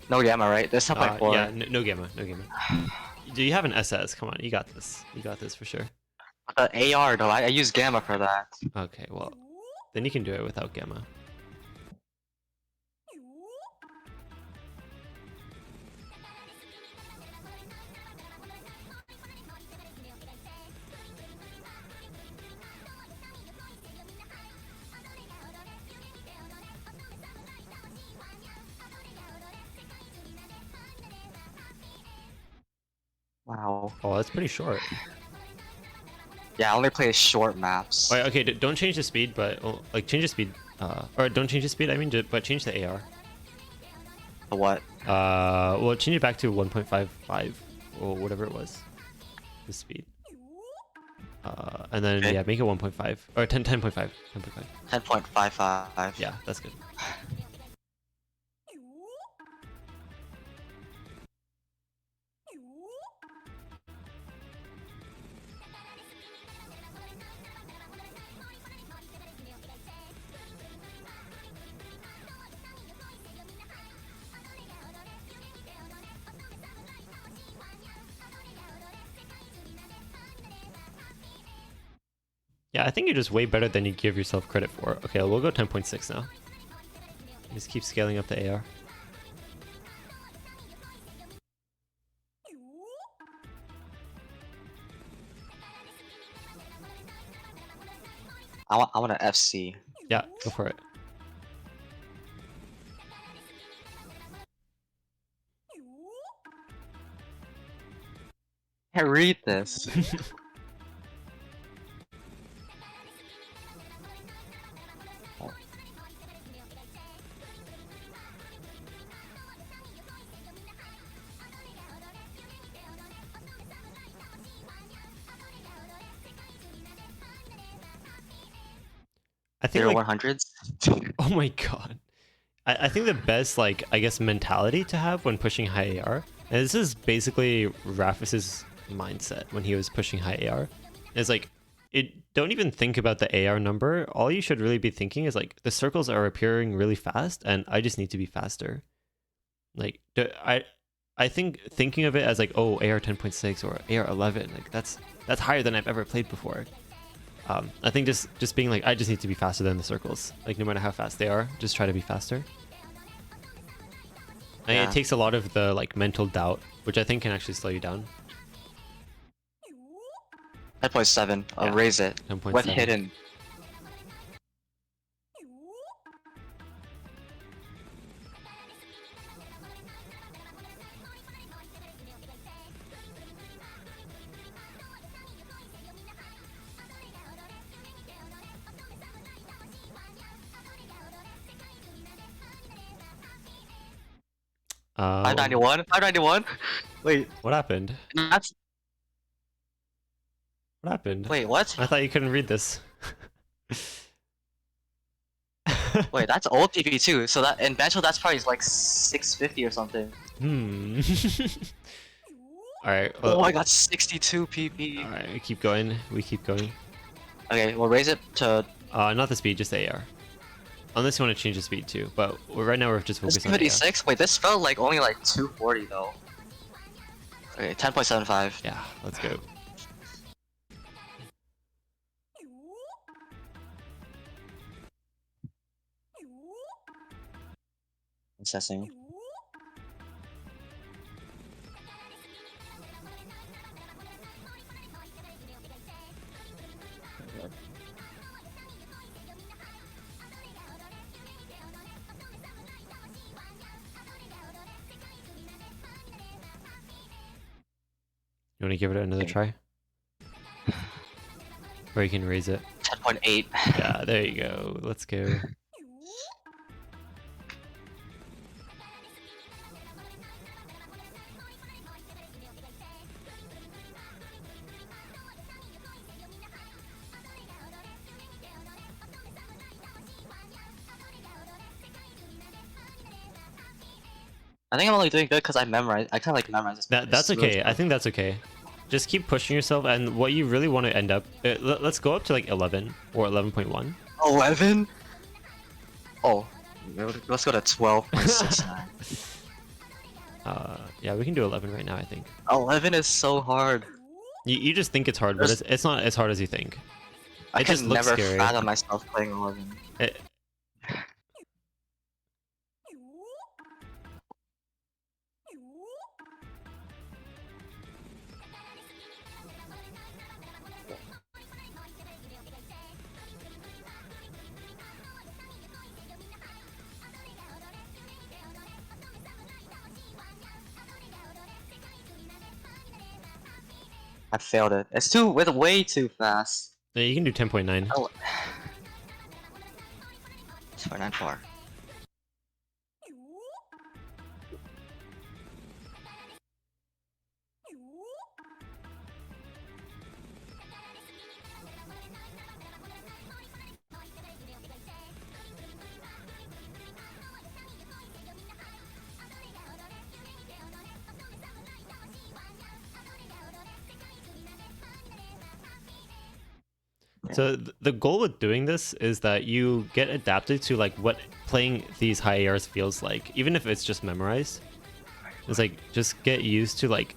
No gamma, right? There's 10.4. Yeah, no gamma, no gamma. Do you have an SS? Come on, you got this. You got this for sure. The AR though, I use gamma for that. Okay, well, then you can do it without gamma. Wow. Oh, that's pretty short. Yeah, I only play short maps. Wait, okay, don't change the speed, but like change the speed, or don't change the speed. I mean, but change the AR. The what? Well, change it back to 1.55 or whatever it was. The speed. And then Okay. yeah, make it 1.5 or 10.5. 10.5. 10.55. Yeah, that's good. Yeah, I think you're just way better than you give yourself credit for. Okay, we'll go 10.6 now. Just keep scaling up the AR. I want an FC. Yeah, go for it. I read this. I think 0 like 100s. oh my god. I think the best like I guess mentality to have when pushing high AR, and this is basically Rafis's mindset when he was pushing high AR, is like it don't even think about the AR number. All you should really be thinking is like the circles are appearing really fast and I just need to be faster. Like I think thinking of it as like, oh, AR 10.6 or AR 11, like that's higher than I've ever played before. I think just being like, I just need to be faster than the circles. Like no matter how fast they are, just try to be faster. And it Yeah. takes a lot of the like mental doubt, which I think can actually slow you down. 10.7. I'll Yeah, raise it. 10.7. Went hidden. Uh, 591. 591. Wait, what happened? that's What happened? wait. What? I thought you couldn't read this. Wait, that's old PP too. So that in Bancho, that's probably like 650 or something. Hmm. All right. Oh, Well, I got 62 PP. all right. We keep going. We keep going. Okay, we'll raise it to Not the speed, just the AR. Unless you want to change the speed too, but right now we're just focused on AR. 76. Wait, this felt like only like 240 though. Okay, 10.75. Yeah, let's go. Assessing. You want to give it another try? Or you can raise it. 10.8. Yeah, there you go. Let's go. I think I'm only doing good because I memorize. I kind of like memorize this. That's It's really okay. I tough. think that's okay. Just keep pushing yourself, and what you really want to end up. Let's go up to like 11 or 11.1. 11. Oh, let's go to 12.69. Yeah, we can do 11 right now. I think 11 is so hard. you just think it's hard, but it's not as hard as you think. I It just can looks never scary. fathom myself playing 11. I failed it. It's way too fast. Yeah, you can do 10.9. Oh. 494. So the goal with doing this is that you get adapted to like what playing these high ARs feels like, even if it's just memorized. It's like just get used to like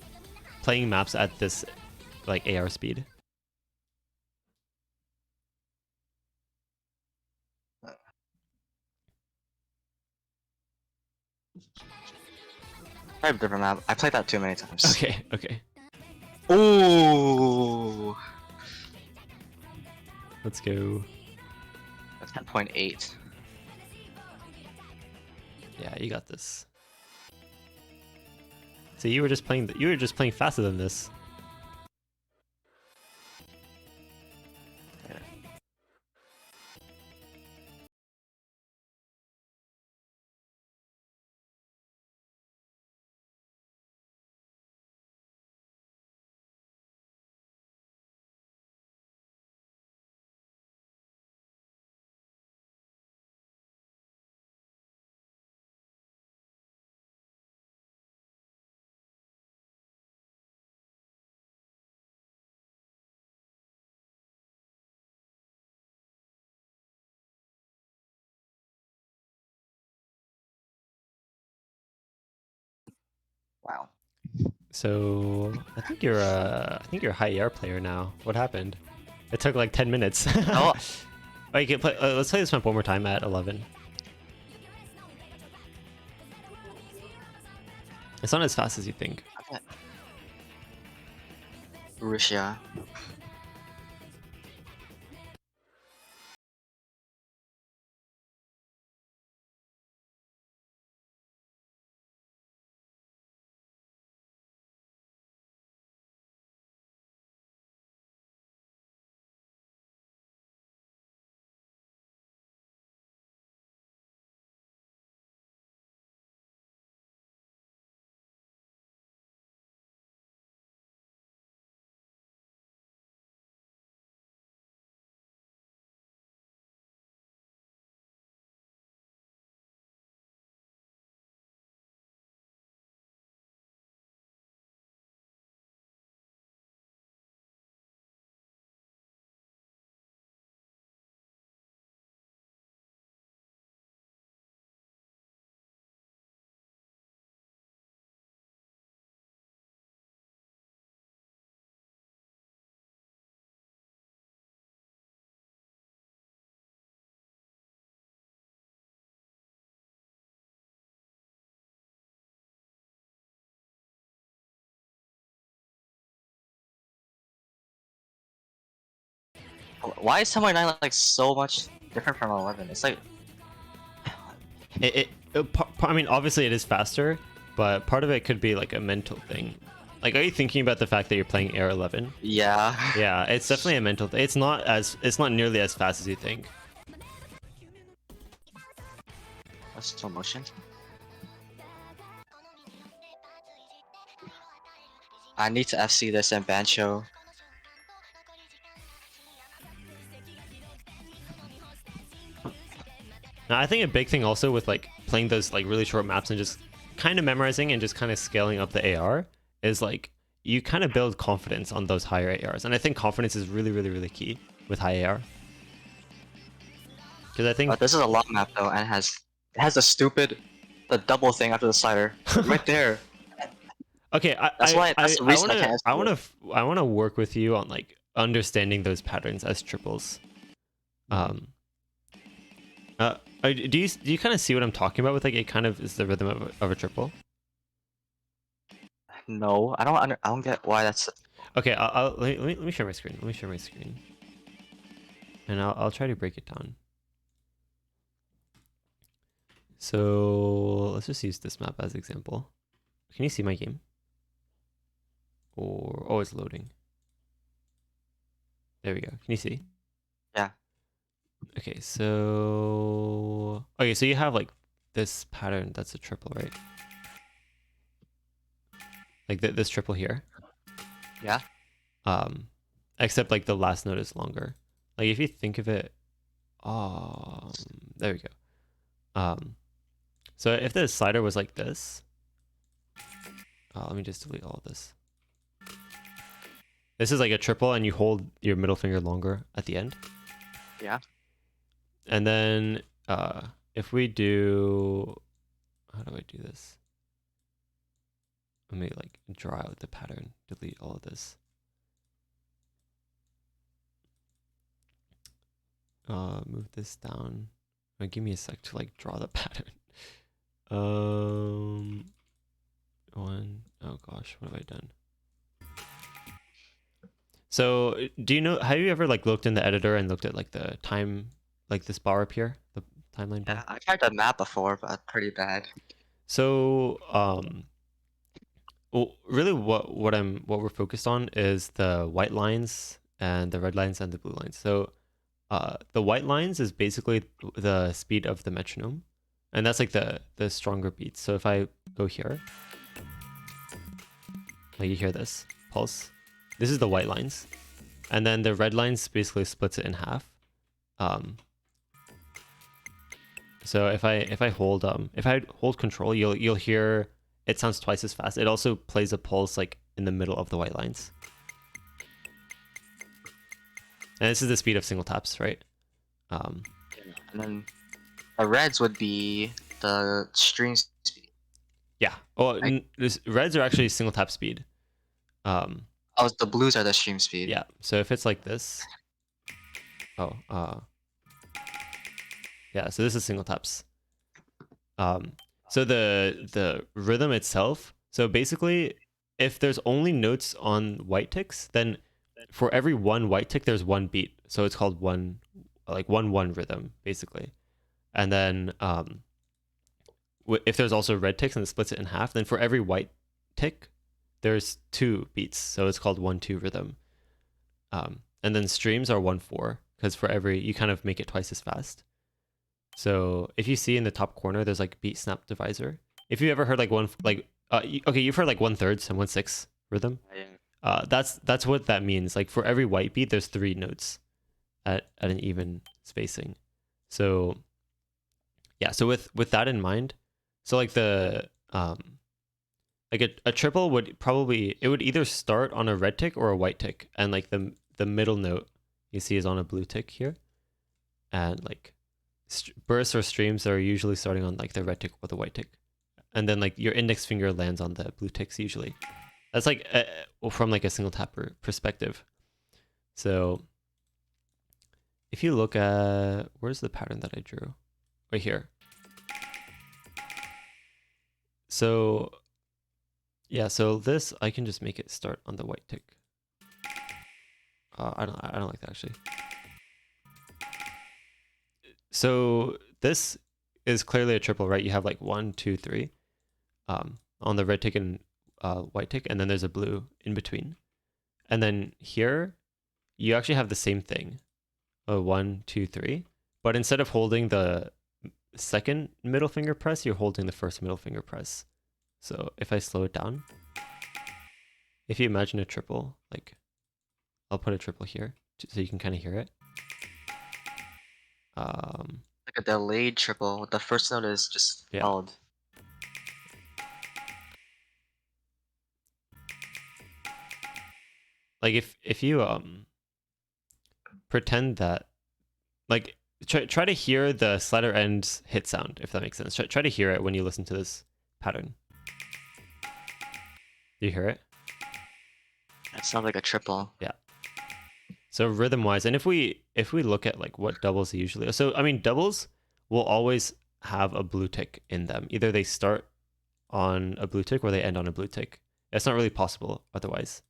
playing maps at this like AR speed. I have a different map. I played that too many times. Okay, okay. Ooh. Let's go. 10.8. Yeah, you got this. So you were just playing faster than this. So I think you're a high air player now. What happened? It took like 10 minutes. No. Oh, you can play. Let's play this map one more time at 11. It's not as fast as you think. Okay. Russia. Why is 10.9 like so much different from 11? It's like I mean, obviously it is faster, but part of it could be like a mental thing. Like, are you thinking about the fact that you're playing Air 11? yeah. Yeah, it's definitely a mental thing. It's not nearly as fast as you think. That's slow motion. I need to FC this and Bancho. Now, I think a big thing also with like playing those like really short maps and just kind of memorizing and just kind of scaling up the AR is like you kind of build confidence on those higher ARs, and I think confidence is really, really, really key with high AR. Because I think This is a long map though, and it has the double thing after the slider right there. okay, That's the reason I can't. I want to work with you on like understanding those patterns as triples. Do you kind of see what I'm talking about with like it kind of is the rhythm of a triple? No, I don't get why that's. Okay, let me share my screen. Let me share my screen, and I'll try to break it down. So let's just use this map as example. Can you see my game? Or oh, it's loading. There we go. Can you see? Yeah. Okay, so you have like this pattern that's a triple, right? Like this triple here. Yeah. Except like the last note is longer. Like if you think of it, there we go. So if the slider was like this, let me just delete all of this. This is like a triple, and you hold your middle finger longer at the end. Yeah. And then if we do, how do I do this? Let me like draw out the pattern, delete all of this. Move this down. Give me a sec to like draw the pattern. Oh gosh, what have I done? So do you know, have you ever like looked in the editor and looked at like the time, like this bar up here, the timeline bar? Yeah, I tried the map before, but pretty bad. So well, really what we're focused on is the white lines and the red lines and the blue lines. So the white lines is basically the speed of the metronome, and that's like the stronger beats. So if I go here, like you hear this pulse, this is the white lines, and then the red lines basically splits it in half. So if I hold control, you'll hear it sounds twice as fast. It also plays a pulse like in the middle of the white lines. And this is the speed of single taps, right? And then the reds would be the string speed. Yeah. Oh, Like, reds are actually single tap speed. Um, oh, the blues are the stream speed. yeah. So if it's like this, oh, yeah. So this is single taps. Um, so the rhythm itself. So basically, if there's only notes on white ticks, then for every one white tick, there's one beat. So it's called one, like one rhythm, basically. And then if there's also red ticks and it splits it in half, then for every white tick, there's two beats. So it's called 1-2 rhythm. And then streams are 1-4 because for every you kind of make it twice as fast. So if you see in the top corner, there's like beat snap divisor. If you ever heard like okay, you've heard like 1/3 and 1/6 rhythm. Yeah. That's what that means. Like for every white beat, there's 3 notes at an even spacing. So yeah, so with that in mind, so like the like a triple would probably it would either start on a red tick or a white tick, and like the middle note you see is on a blue tick here, and like bursts or streams are usually starting on like the red tick or the white tick, and then like your index finger lands on the blue ticks usually. That's like from like a single tapper perspective. So if you look at where's the pattern that I drew, right here. So yeah, so this I can just make it start on the white tick. I don't like that actually. So this is clearly a triple, right? You have like 1, 2, 3 on the red tick and white tick, and then there's a blue in between. And then here, you actually have the same thing, 1, 2, 3, but instead of holding the second middle finger press, you're holding the first middle finger press. So if I slow it down, if you imagine a triple, like I'll put a triple here so you can kind of hear it. Like a delayed triple. The first note is just Yeah. held. Like if you pretend that like try to hear the slider end hit sound, if that makes sense. Try to hear it when you listen to this pattern. Do you hear it? That sounds like a triple. Yeah. So rhythm wise, and if we look at like what doubles usually, so I mean doubles will always have a blue tick in them. Either they start on a blue tick or they end on a blue tick. It's not really possible otherwise.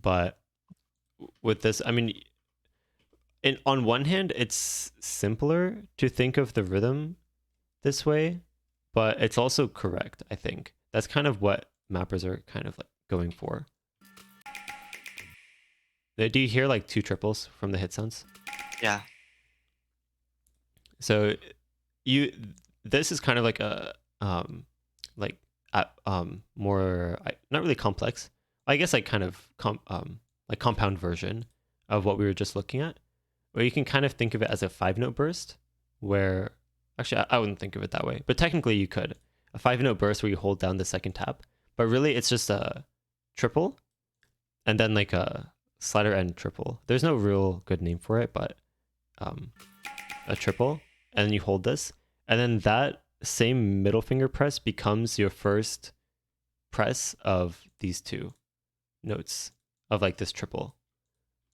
But with this, I mean, on one hand, it's simpler to think of the rhythm this way, but it's also correct, I think. That's kind of what mappers are kind of like going for. Do you hear like 2 triples from the hit sounds? Yeah. So this is kind of like a like more not really complex. I guess like kind of like compound version of what we were just looking at, where you can kind of think of it as a 5-note burst, where actually I wouldn't think of it that way, but technically you could. A 5-note burst where you hold down the second tap, but really it's just a triple and then like a slider end triple. There's no real good name for it, but a triple, and then you hold this, and then that same middle finger press becomes your first press of these 2 notes of like this triple,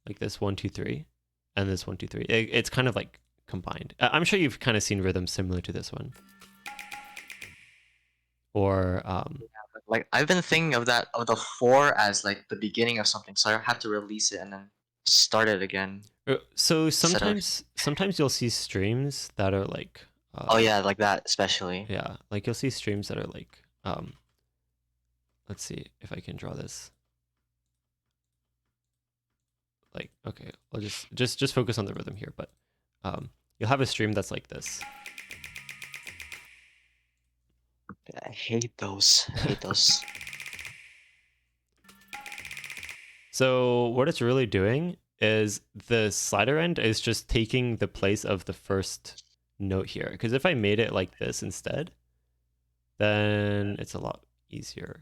like this 1, 2, 3, and this 1, 2, 3. It's kind of like combined. I'm sure you've kind of seen rhythms similar to this one, or Like I've been thinking of that of the 4 as like the beginning of something, so I have to release it and then start it again. so Instead of sometimes you'll see streams that are like oh yeah, like that especially. yeah, like you'll see streams that are like let's see if I can draw this. Like okay, I'll just focus on the rhythm here, but you'll have a stream that's like this. I hate those. I hate those. So what it's really doing is the slider end is just taking the place of the first note here. Because if I made it like this instead, then it's a lot easier.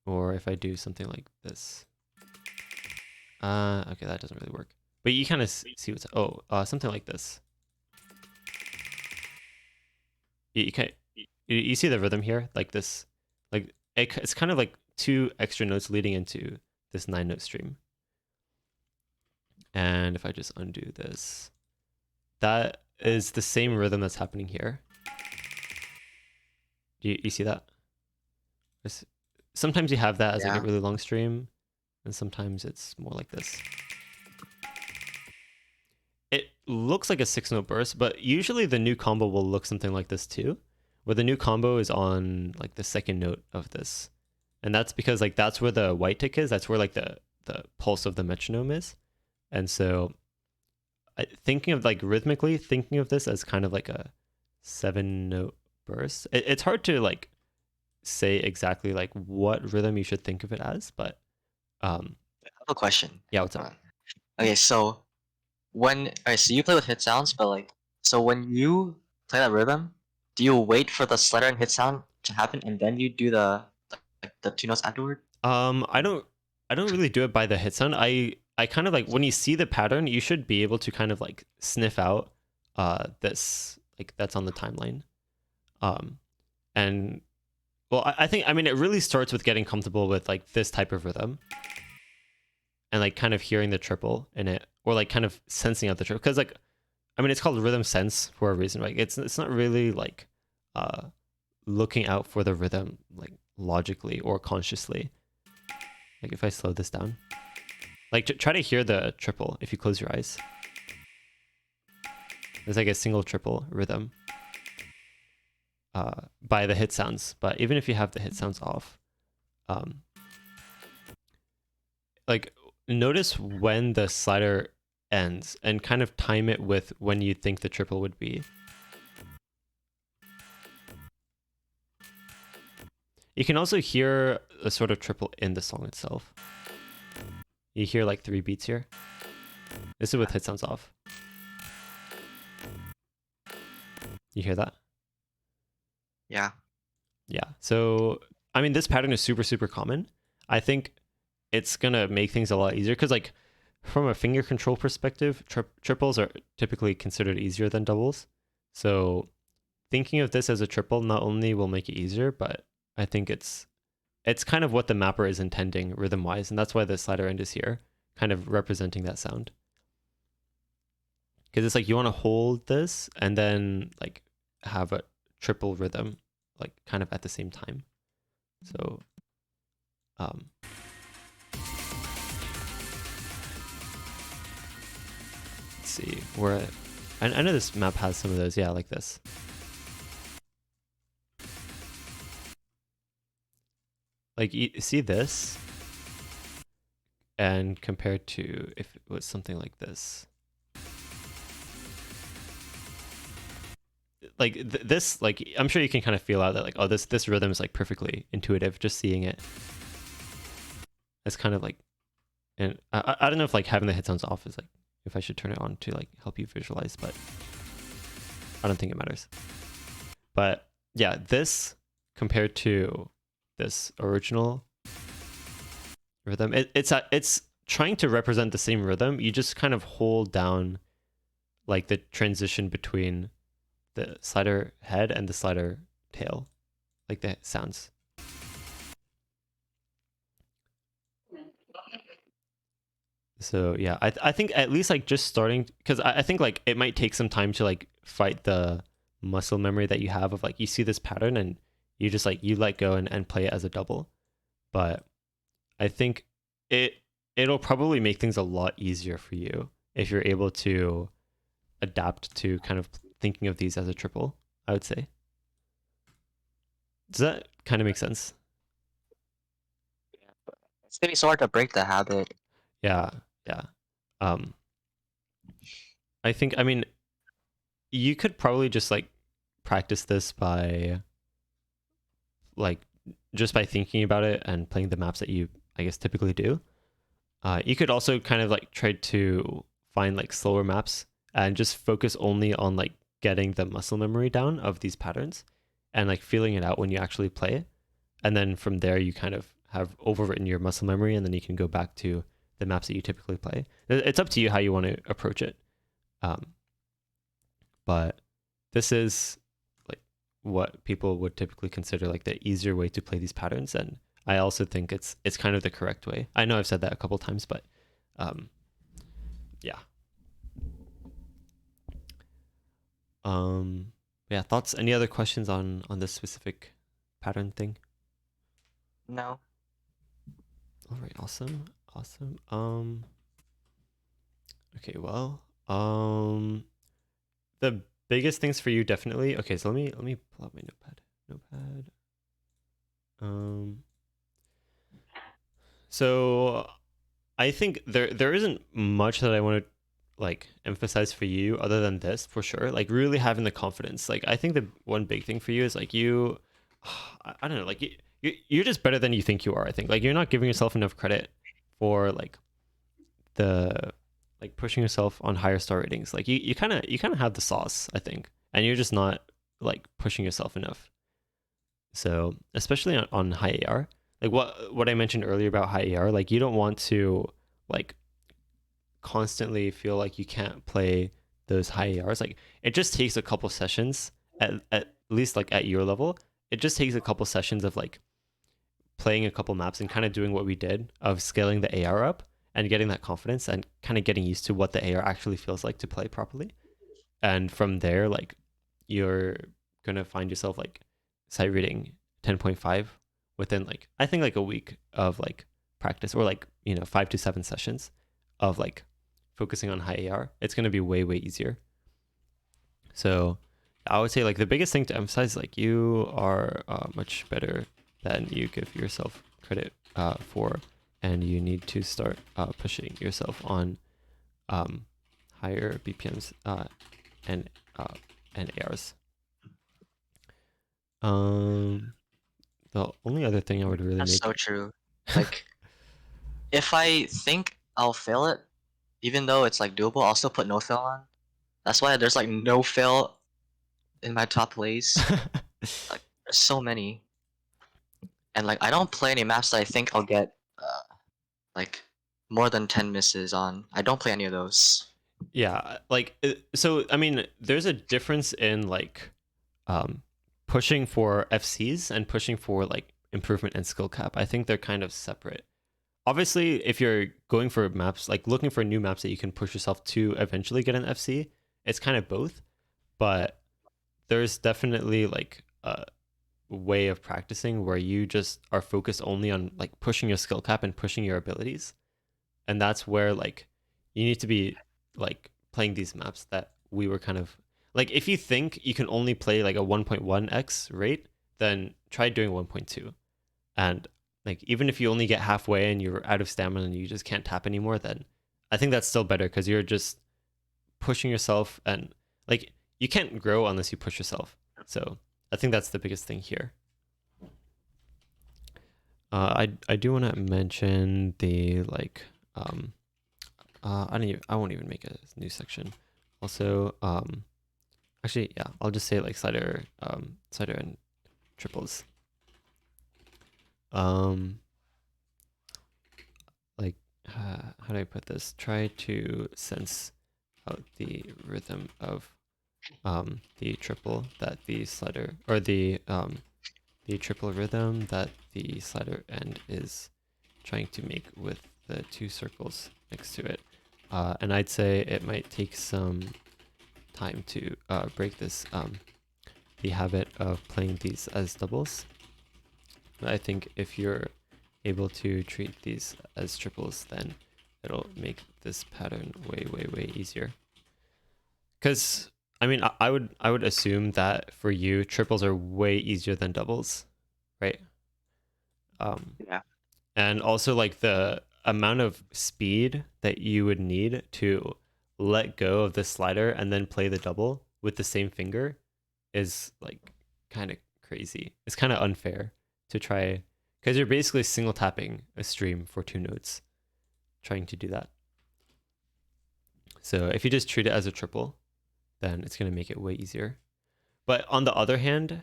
Or if I do something like this. Okay, that doesn't really work. but you kind of see what's something like this. You see the rhythm here, like this, like it's kind of like 2 extra notes leading into this 9-note stream. And if I just undo this, that is the same rhythm that's happening here. You see that? Sometimes you have that as like a really long stream, and sometimes it's more like this. It looks like a 6-note burst, but usually the new combo will look something like this too, where the new combo is on like the 2nd note of this. And that's because like that's where the white tick is, that's where like the pulse of the metronome is. And so thinking of like rhythmically, thinking of this as kind of like a 7-note burst, it's hard to like say exactly like what rhythm you should think of it as, but I have a question. Yeah, what's up? Okay, so so you play with hit sounds, but like, so when you play that rhythm, do you wait for the slider and hit sound to happen and then you do the 2 notes afterward? I don't really do it by the hit sound. I kind of like when you see the pattern, you should be able to kind of like sniff out this like that's on the timeline. And well, I think I mean it really starts with getting comfortable with like this type of rhythm. And like kind of hearing the triple in it, or like kind of sensing out the triple, because like I mean it's called rhythm sense for a reason, right? It's not really like looking out for the rhythm like logically or consciously. Like if I slow this down, like try to hear the triple if you close your eyes. There's like a single triple rhythm by the hit sounds, but even if you have the hit sounds off, like notice when the slider ends and kind of time it with when you think the triple would be. You can also hear a sort of triple in the song itself. You hear like 3 beats here. This is with hit sounds off. You hear that? Yeah. Yeah. So, I mean, this pattern is super, super common. I think it's going to make things a lot easier because like from a finger control perspective, triples are typically considered easier than doubles. So thinking of this as a triple not only will make it easier, but I think it's kind of what the mapper is intending rhythm-wise, and that's why the slider end is here, kind of representing that sound. Because it's like you want to hold this and then like have a triple rhythm, like kind of at the same time. So, let's see where I know this map has some of those. Yeah, like this. Like you see this, and compared to if it was something like this. Like this, like I'm sure you can kind of feel out that like, oh, this rhythm is like perfectly intuitive just seeing it. It's kind of like, and I don't know if like having the hit sounds off is like if I should turn it on to like help you visualize, but I don't think it matters. But yeah, this compared to this original rhythm, it's trying to represent the same rhythm. You just kind of hold down like the transition between the slider head and the slider tail, like the sounds. So yeah, I think at least like just starting, because I think like it might take some time to like fight the muscle memory that you have of like you see this pattern and you just like you let go and play it as a double. But I think it'll probably make things a lot easier for you if you're able to adapt to kind of thinking of these as a triple, I would say. Does that kind of make sense? It's gonna be so hard to break the habit. Yeah. I think, I mean, you could probably just like practice this by like just by thinking about it and playing the maps that you, I guess, typically do. You could also kind of like try to find like slower maps and just focus only on like getting the muscle memory down of these patterns and like feeling it out when you actually play it. And then from there, you kind of have overwritten your muscle memory, and then you can go back to the maps that you typically play. It's up to you how you want to approach it. But this is like what people would typically consider like the easier way to play these patterns, and I also think it's kind of the correct way. I know I've said that a couple times, but yeah. Yeah, thoughts? Any other questions on this specific pattern thing? No. All right, awesome. Okay, well, the biggest things for you definitely. Okay, so let me pull out my notepad. So I think there isn't much that I want to like emphasize for you other than this for sure. Like really having the confidence. Like I think the one big thing for you is like you, I don't know, like you're just better than you think you are. I think like you're not giving yourself enough credit for like the like pushing yourself on higher star ratings. Like you kind of have the sauce, I think, and you're just not like pushing yourself enough. So especially on high AR, like what I mentioned earlier about high AR, like you don't want to like constantly feel like you can't play those high ARs. Like it just takes a couple sessions at least like at your level. It just takes a couple sessions of like playing a couple maps and kind of doing what we did of scaling the AR up and getting that confidence and kind of getting used to what the AR actually feels like to play properly. And from there, like you're gonna find yourself like sight reading 10.5 within like I think like a week of like practice or like 5 to 7 sessions of like focusing on high AR. It's gonna be way easier. So I would say like the biggest thing to emphasize is like you are much better than you give yourself credit for, and you need to start pushing yourself on higher BPMs and ARs. The only other thing I would really That's make so true. Like, if I think I'll fail it, even though it's like doable, I'll still put no fail on. That's why there's like no fail in my top plays. Like, there's so many, and like I don't play any maps that I think I'll get like more than 10 misses on. I don't play any of those. Yeah, like so I mean there's a difference in like um pushing for FCs and pushing for like improvement and skill cap. I think they're kind of separate. Obviously, if you're going for maps, like looking for new maps that you can push yourself to eventually get an FC, it's kind of both. But there's definitely like a way of practicing where you just are focused only on like pushing your skill cap and pushing your abilities. And that's where like you need to be like playing these maps that we were kind of like if you think you can only play like a 1.1x rate, then try doing 1.2. And like even if you only get halfway and you're out of stamina and you just can't tap anymore, then I think that's still better because you're just pushing yourself and like you can't grow unless you push yourself. So I think that's the biggest thing here. I do want to mention the like I won't even make a new section. Also, actually, yeah, I'll just say like slider and triples. Like how do I put this? Try to sense out the rhythm of the triple that the slider or the triple rhythm that the slider end is trying to make with the two circles next to it. And I'd say it might take some time to break this the habit of playing these as doubles. I think if you're able to treat these as triples, then it'll make this pattern way easier. Because I mean, I would assume that for you, triples are way easier than doubles, right? Yeah. And also like the amount of speed that you would need to let go of the slider and then play the double with the same finger is like kind of crazy. It's kind of unfair to try because you're basically single tapping a stream for 2 notes trying to do that. So if you just treat it as a triple, then it's going to make it way easier. But on the other hand,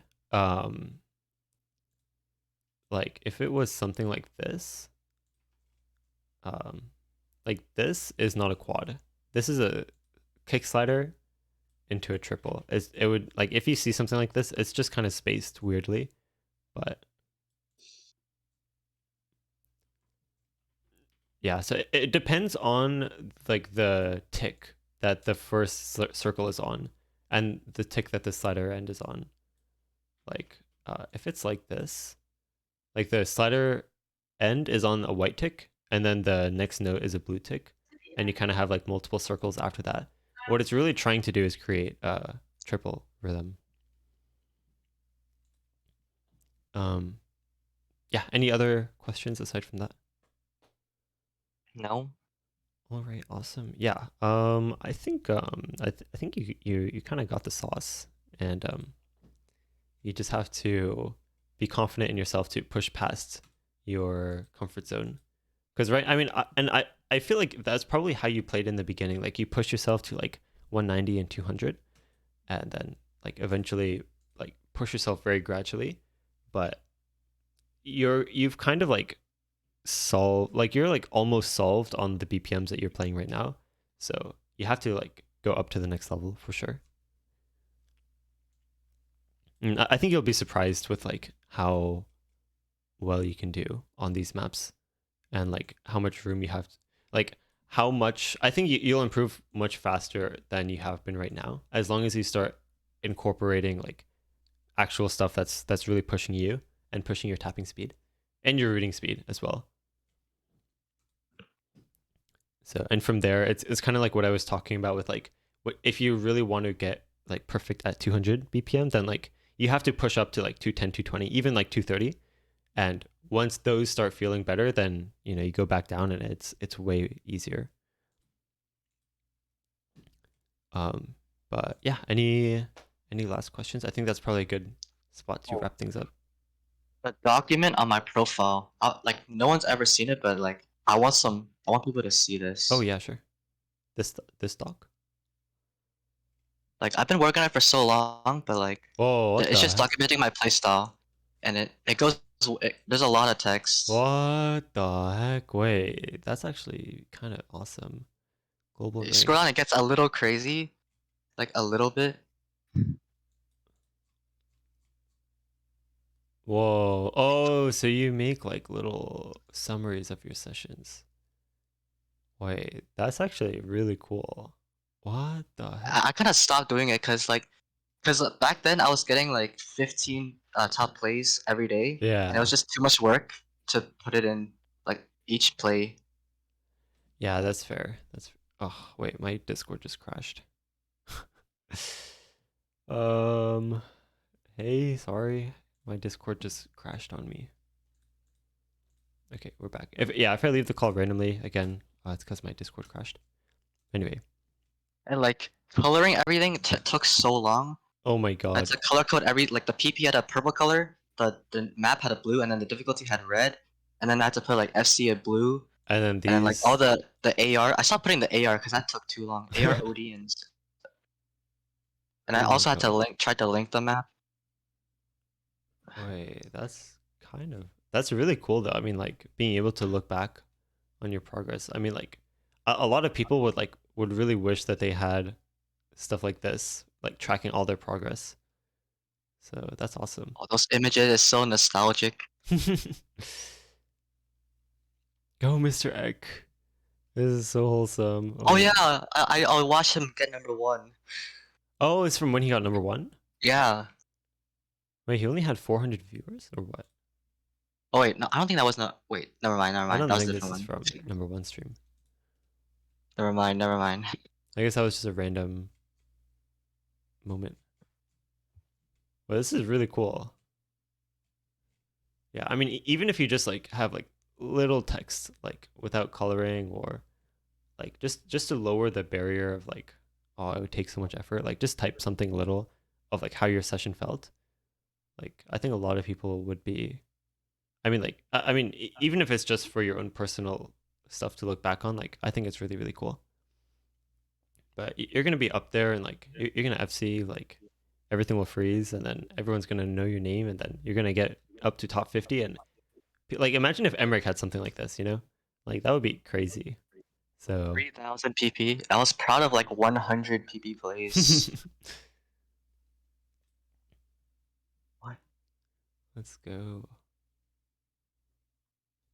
like if it was something like this, like this is not a quad. This is a kick slider into a triple. It would like if you see something like this, it's just kind of spaced weirdly, but yeah. So it depends on like the tick that the first circle is on, and the tick that the slider end is on. Like if it's like this, like the slider end is on a white tick, and then the next note is a blue tick, and you kind of have like multiple circles after that. What it's really trying to do is create a triple rhythm. Yeah. Any other questions aside from that? No. All right. Awesome. Yeah. I think I think you kind of got the sauce, and you just have to be confident in yourself to push past your comfort zone. Because right, I mean, I feel like that's probably how you played in the beginning. Like you push yourself to like 190 and 200, and then like eventually like push yourself very gradually. But you've kind of like solved, like you're like almost solved on the BPMs that you're playing right now. So you have to like go up to the next level for sure. And I think you'll be surprised with like how well you can do on these maps, and like how much room you have, like how much I think you'll improve much faster than you have been right now, as long as you start incorporating like actual stuff that's really pushing you and pushing your tapping speed and your rooting speed as well. So and from there it's kind of like what I was talking about with like what if you really want to get like perfect at 200 BPM, then like you have to push up to like 210, 220, even like 230. And once those start feeling better, then you know you go back down and it's way easier. Um, but yeah, any last questions? I think that's probably a good spot to Oh, wrap things up. the document on my profile, like no one's ever seen it, but like I want people to see Oh this. yeah, sure. This doc. Like I've been working on it for so long, but like Whoa, what it's the just heck? documenting my playstyle, and it goes. There's a lot of text. What the heck? Wait, that's actually kind of awesome. Global You scroll down, ranks. it gets a little crazy, like a little bit. Whoa. Oh, so you make like little summaries of your sessions. Wait, that's actually really cool. What the heck? I kind of stopped doing it because back then I was getting like 15 top plays every day, and it was Yeah. just too much work to put it in like each play. Yeah, that's fair. Oh, wait, my Discord just crashed. Um, hey, sorry. My Discord just crashed on me. Okay, we're back. If I leave the call randomly again, it's because my Discord crashed. Anyway. And like coloring everything took so long. Oh my I had god. to color code like the PP had a purple color, the map had a blue, and then the difficulty had red, and then I had to put like FC a blue, And then and then like all these. the AR. I stopped putting the AR because that took too long. AR OD and I Oh my also had to god. try to link the map. Wait, that's really cool though. I mean, like being able to look back on your progress. I mean, like a lot of people would really wish that they had stuff like this, like tracking all their progress. So that's awesome. All those images is so nostalgic. Go, Mr. Eck. This is so wholesome. Oh Oh my. yeah, I'll watch him get #1. Oh, it's from when he got number one? Yeah. Wait, he only had 400 viewers or what? Oh wait, no, I don't think that was not. Wait, never mind, never I mind. don't That was a think this different is one. from number one stream. Never mind, never mind. I guess that was just a random moment. But this is really cool. Yeah, I mean, even if you just like have like little text, like without coloring, or like just to lower the barrier of like, oh, it would take so much effort. Like just type something little of like how your session felt. Like I think a lot of people would be. I mean, like I mean, even if it's just for your own personal stuff to look back on, like I think it's really really cool. But you're gonna be up there, and like you're gonna FC, like everything will freeze, and then everyone's gonna know your name, and then you're gonna get up to top 50. And like imagine if Emmerich had something like this, you know, like that would be crazy. So 3,000 PP. I was proud of like 100 PP plays. What? let's go.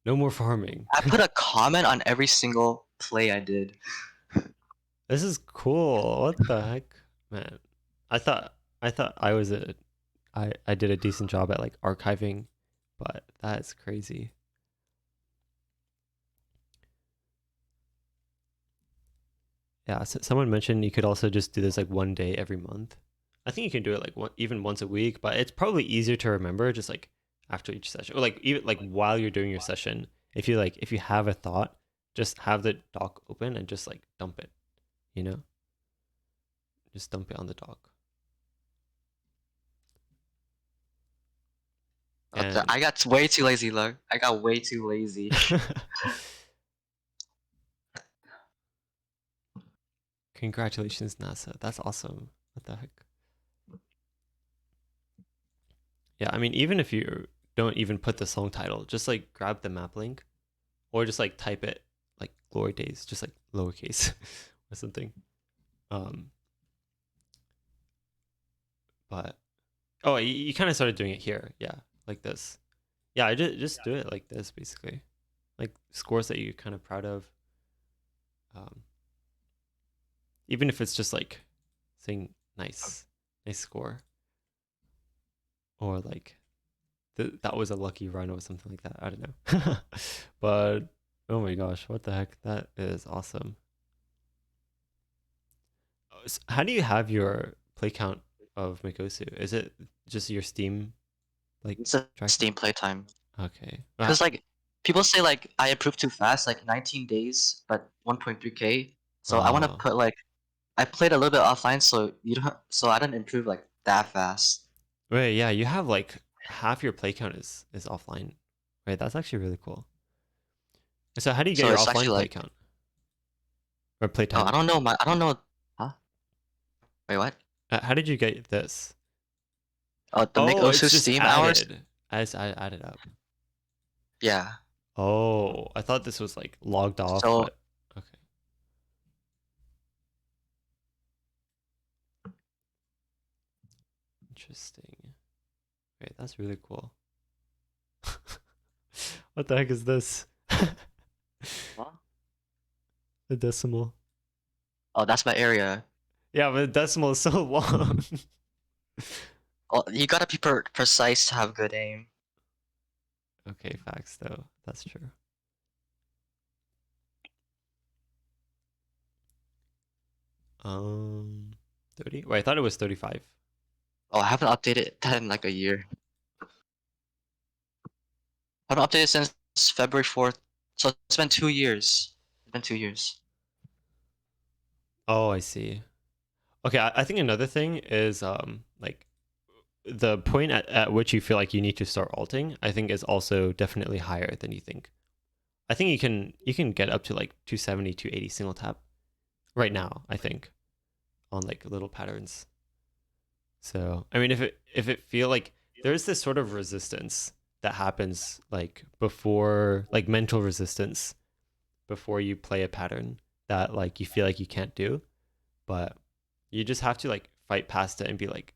No more farming. I put a comment on every single play I did. This is cool. What the heck, man? I thought I was I did a decent job at like archiving, but that's crazy. Yeah, so someone mentioned you could also just do this like one day every month. I think you can do it like even once a week, but it's probably easier to remember just like after each session or like even like while you're doing your session. If you have a thought, just have the doc open and just like dump it, you know? Just dump it on the doc. And I got way too lazy, look. I got way too lazy. congratulations, NASA. That's awesome. What the heck? Yeah, I mean, even if you don't even put the song title, just like grab the map link or just like type it like Glory Days, just like lowercase or something. Um, but oh, you kind of started doing it here, yeah, like this. Yeah, I just do it like this basically, like scores that you're kind of proud of. Um, even if it's just like saying nice score, or like that was a lucky run or something like that. I don't know, but oh my gosh, what the heck? That is awesome. How do you have your play count of Mikosu? Is it just your Steam like It's a tracker? Steam playtime. Okay. Cause like people say like I improved too fast, like 19 days, but 1.3K. So I want to Oh, put like I played a little bit offline, so you don't. So I didn't improve like that fast. wait, yeah, you have like half your play count is offline. Right, that's actually really cool. So how do you get So your it's offline actually play like, count or play oh, I time? don't know my, I don't know, huh? Wait, what? How did you get this? Oh, the Make Oh, it's Osu just Steam hours. added. I added up. Yeah. Oh, I thought this was like logged off, So but okay. Interesting. Wait, that's really cool. What the heck is this? huh? The decimal. Oh, that's my area. Yeah, but the decimal is so long. Oh, you gotta be precise to have good aim. Okay, facts though. That's true. 30. Wait, I thought it was 35. Oh, I haven't updated that in like a year. I haven't updated since February 4th. So it's been 2 years. It's been 2 years. Oh, I see. Okay, I think another thing is like the point at which you feel like you need to start alting, I think is also definitely higher than you think. I think you can get up to like 270, 280 single tap right now, I think, on like little patterns. So, I mean if it feel like there's this sort of resistance that happens like before like mental resistance before you play a pattern that like you feel like you can't do, but you just have to like fight past it and be like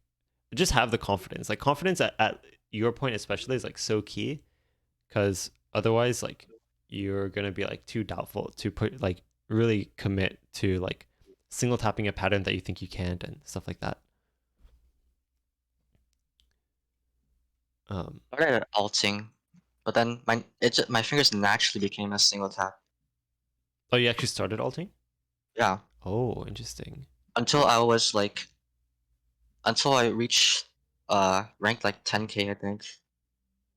just have the confidence. Like confidence at your point especially is like so key because otherwise like you're gonna be like too doubtful to put like really commit to like single tapping a pattern that you think you can't and stuff like that. Um, Started alting, but then my fingers naturally became a single tap. oh, you actually started alting? Yeah. Oh, interesting. Until I was like until I reached ranked like 10K I think.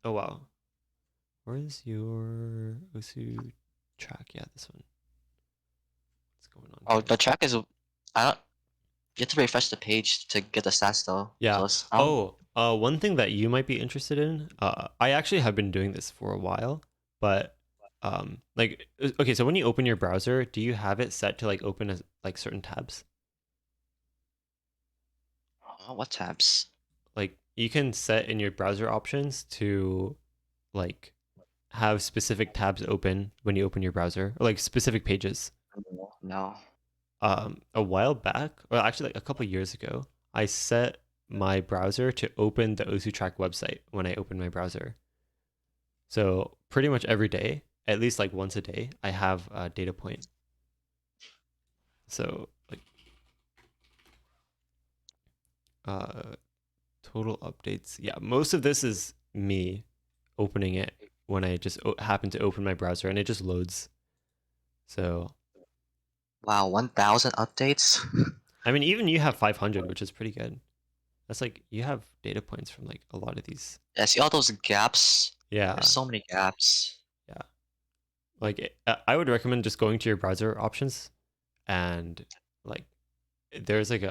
Oh wow. Where's your Osu track? Yeah, this one. What's going on Oh, here? the track is I don't you have to refresh the page to get the stats though. Yeah. So it's I don't Oh, one thing that you might be interested in. I actually have been doing this for a while, but like okay, so when you open your browser, do you have it set to like open as like certain tabs? what tabs? Like you can set in your browser options to like have specific tabs open when you open your browser, or like specific pages. No. A while back, or actually like a couple years ago, I set my browser to open the OsuTrack website when I open my browser. So pretty much every day, at least like once a day, I have a data point. So like uh total updates. Yeah, most of this is me opening it when I just happen to open my browser and it just loads. So Wow, 1,000 updates? I mean, even you have 500, which is pretty good. That's like you have data points from like a lot of these. Yeah, see all those gaps? There's Yeah, so many gaps. yeah. Like I would recommend just going to your browser options and like there's like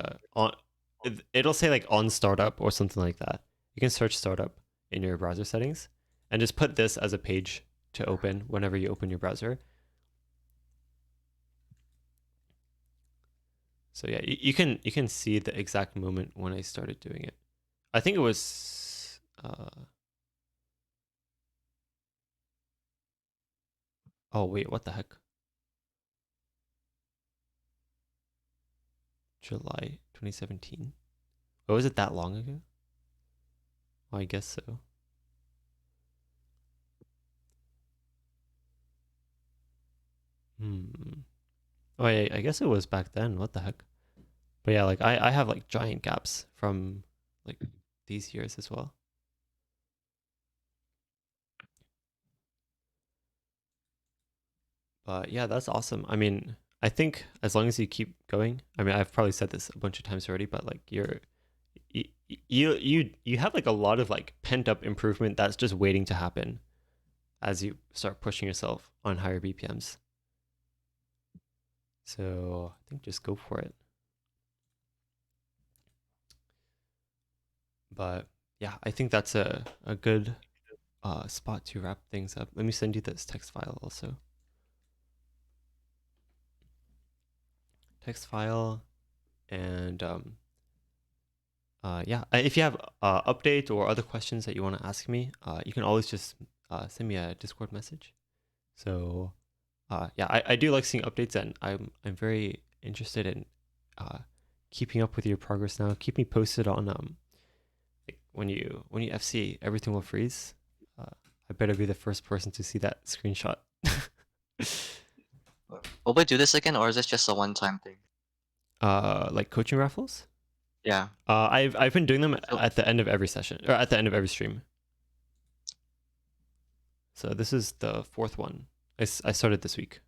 it'll say like on startup or something like that. You can search startup in your browser settings and just put this as a page to open whenever you open your browser. So yeah, you can see the exact moment when I started doing it. I think it was oh wait, what the heck? July 2017. Oh, was it that long ago? Well, I guess so. Hmm. Oh, I guess it was back then. What the heck? But yeah, like I have like giant gaps from like these years as well. But yeah, that's awesome. I mean, I think as long as you keep going, I mean, I've probably said this a bunch of times already, but like you have like a lot of like pent up improvement that's just waiting to happen as you start pushing yourself on higher BPMs. So I think just go for it. But yeah, I think that's a good spot to wrap things up. Let me send you this text file also. Text file and yeah, if you have update or other questions that you want to ask me, you can always just send me a Discord message. So yeah, I do like seeing updates, and I'm very interested in uh, keeping up with your progress now. Keep me posted on like when you FC, everything will freeze. Uh, I better be the first person to see that screenshot. Will we do this again, or is this just a one-time thing? Like coaching raffles. Yeah. I've been doing them So, at the end of every session or at the end of every stream. So this is the fourth one. I started this week.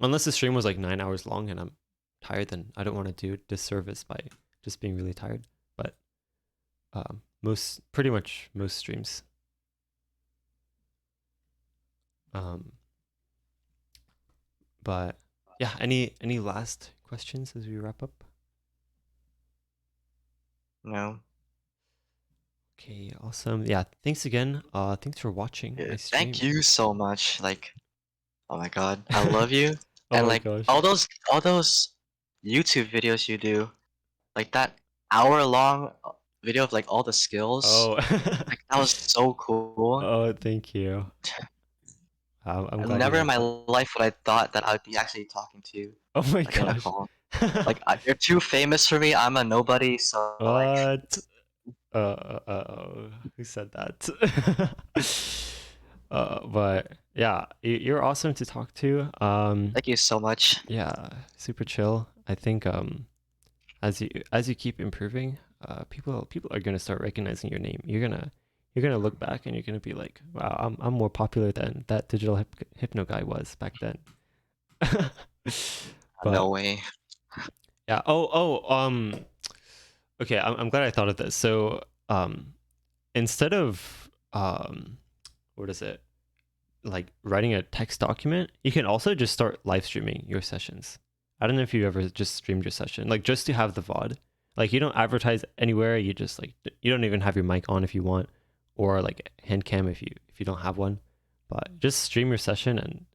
Unless the stream was like 9 hours long and I'm tired, then I don't want to do disservice by just being really tired. But pretty much most streams. Um, but yeah, any last questions as we wrap up? no. Okay, awesome. Yeah, thanks again. Thanks for watching Yeah, my thank stream. you so much. Like, oh my god, I love you. Oh And my like gosh. all those YouTube videos you do, like that hour-long video of like all the skills, Oh. like that was so cool. Oh, thank you. I'm And glad you never in liked my it. life would I thought that I'd be actually talking to you, Oh my like in a gosh. call. Like you're too famous for me. I'm a nobody, so like What? Who said that? But yeah, you're awesome to talk to. thank you so much. Yeah, super chill. I think as you keep improving, people are gonna start recognizing your name. You're gonna look back and you're gonna be like, wow, I'm more popular than that digital hypno guy was back then. No But way. yeah. Okay. I'm glad I thought of this. So instead of what is it, like writing a text document, you can also just start live streaming your sessions. I don't know if you ever just streamed your session, like just to have the VOD. Like you don't advertise anywhere. You just like you don't even have your mic on if you want, or like hand cam if you don't have one. But just stream your session and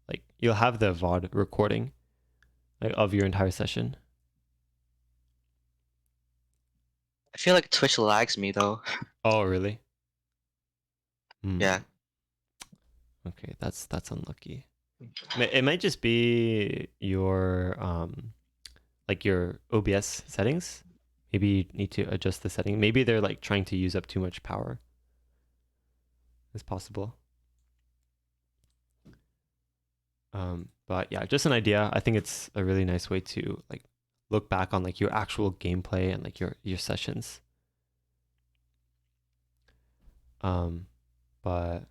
like you'll have the VOD recording like of your entire session. I feel like Twitch lags me though. Oh really? Hmm. Yeah. Okay, that's unlucky. It might just be your like your OBS settings. Maybe you need to adjust the setting. Maybe they're like trying to use up too much power. It's possible. But yeah, just an idea. I think it's a really nice way to like look back on like your actual gameplay and like your sessions. Um, but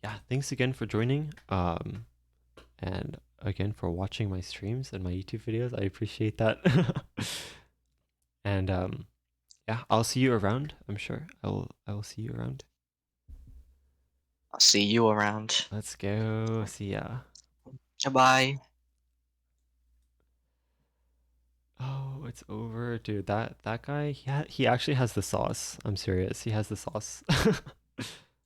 yeah, thanks again for joining. And again for watching my streams and my YouTube videos. I appreciate that. And yeah, I'll see you around. I'm sure I will see you around. I'll see you around. Let's go. See ya. Bye. Oh, it's over, dude. That guy, he actually has the sauce. I'm serious. He has the sauce.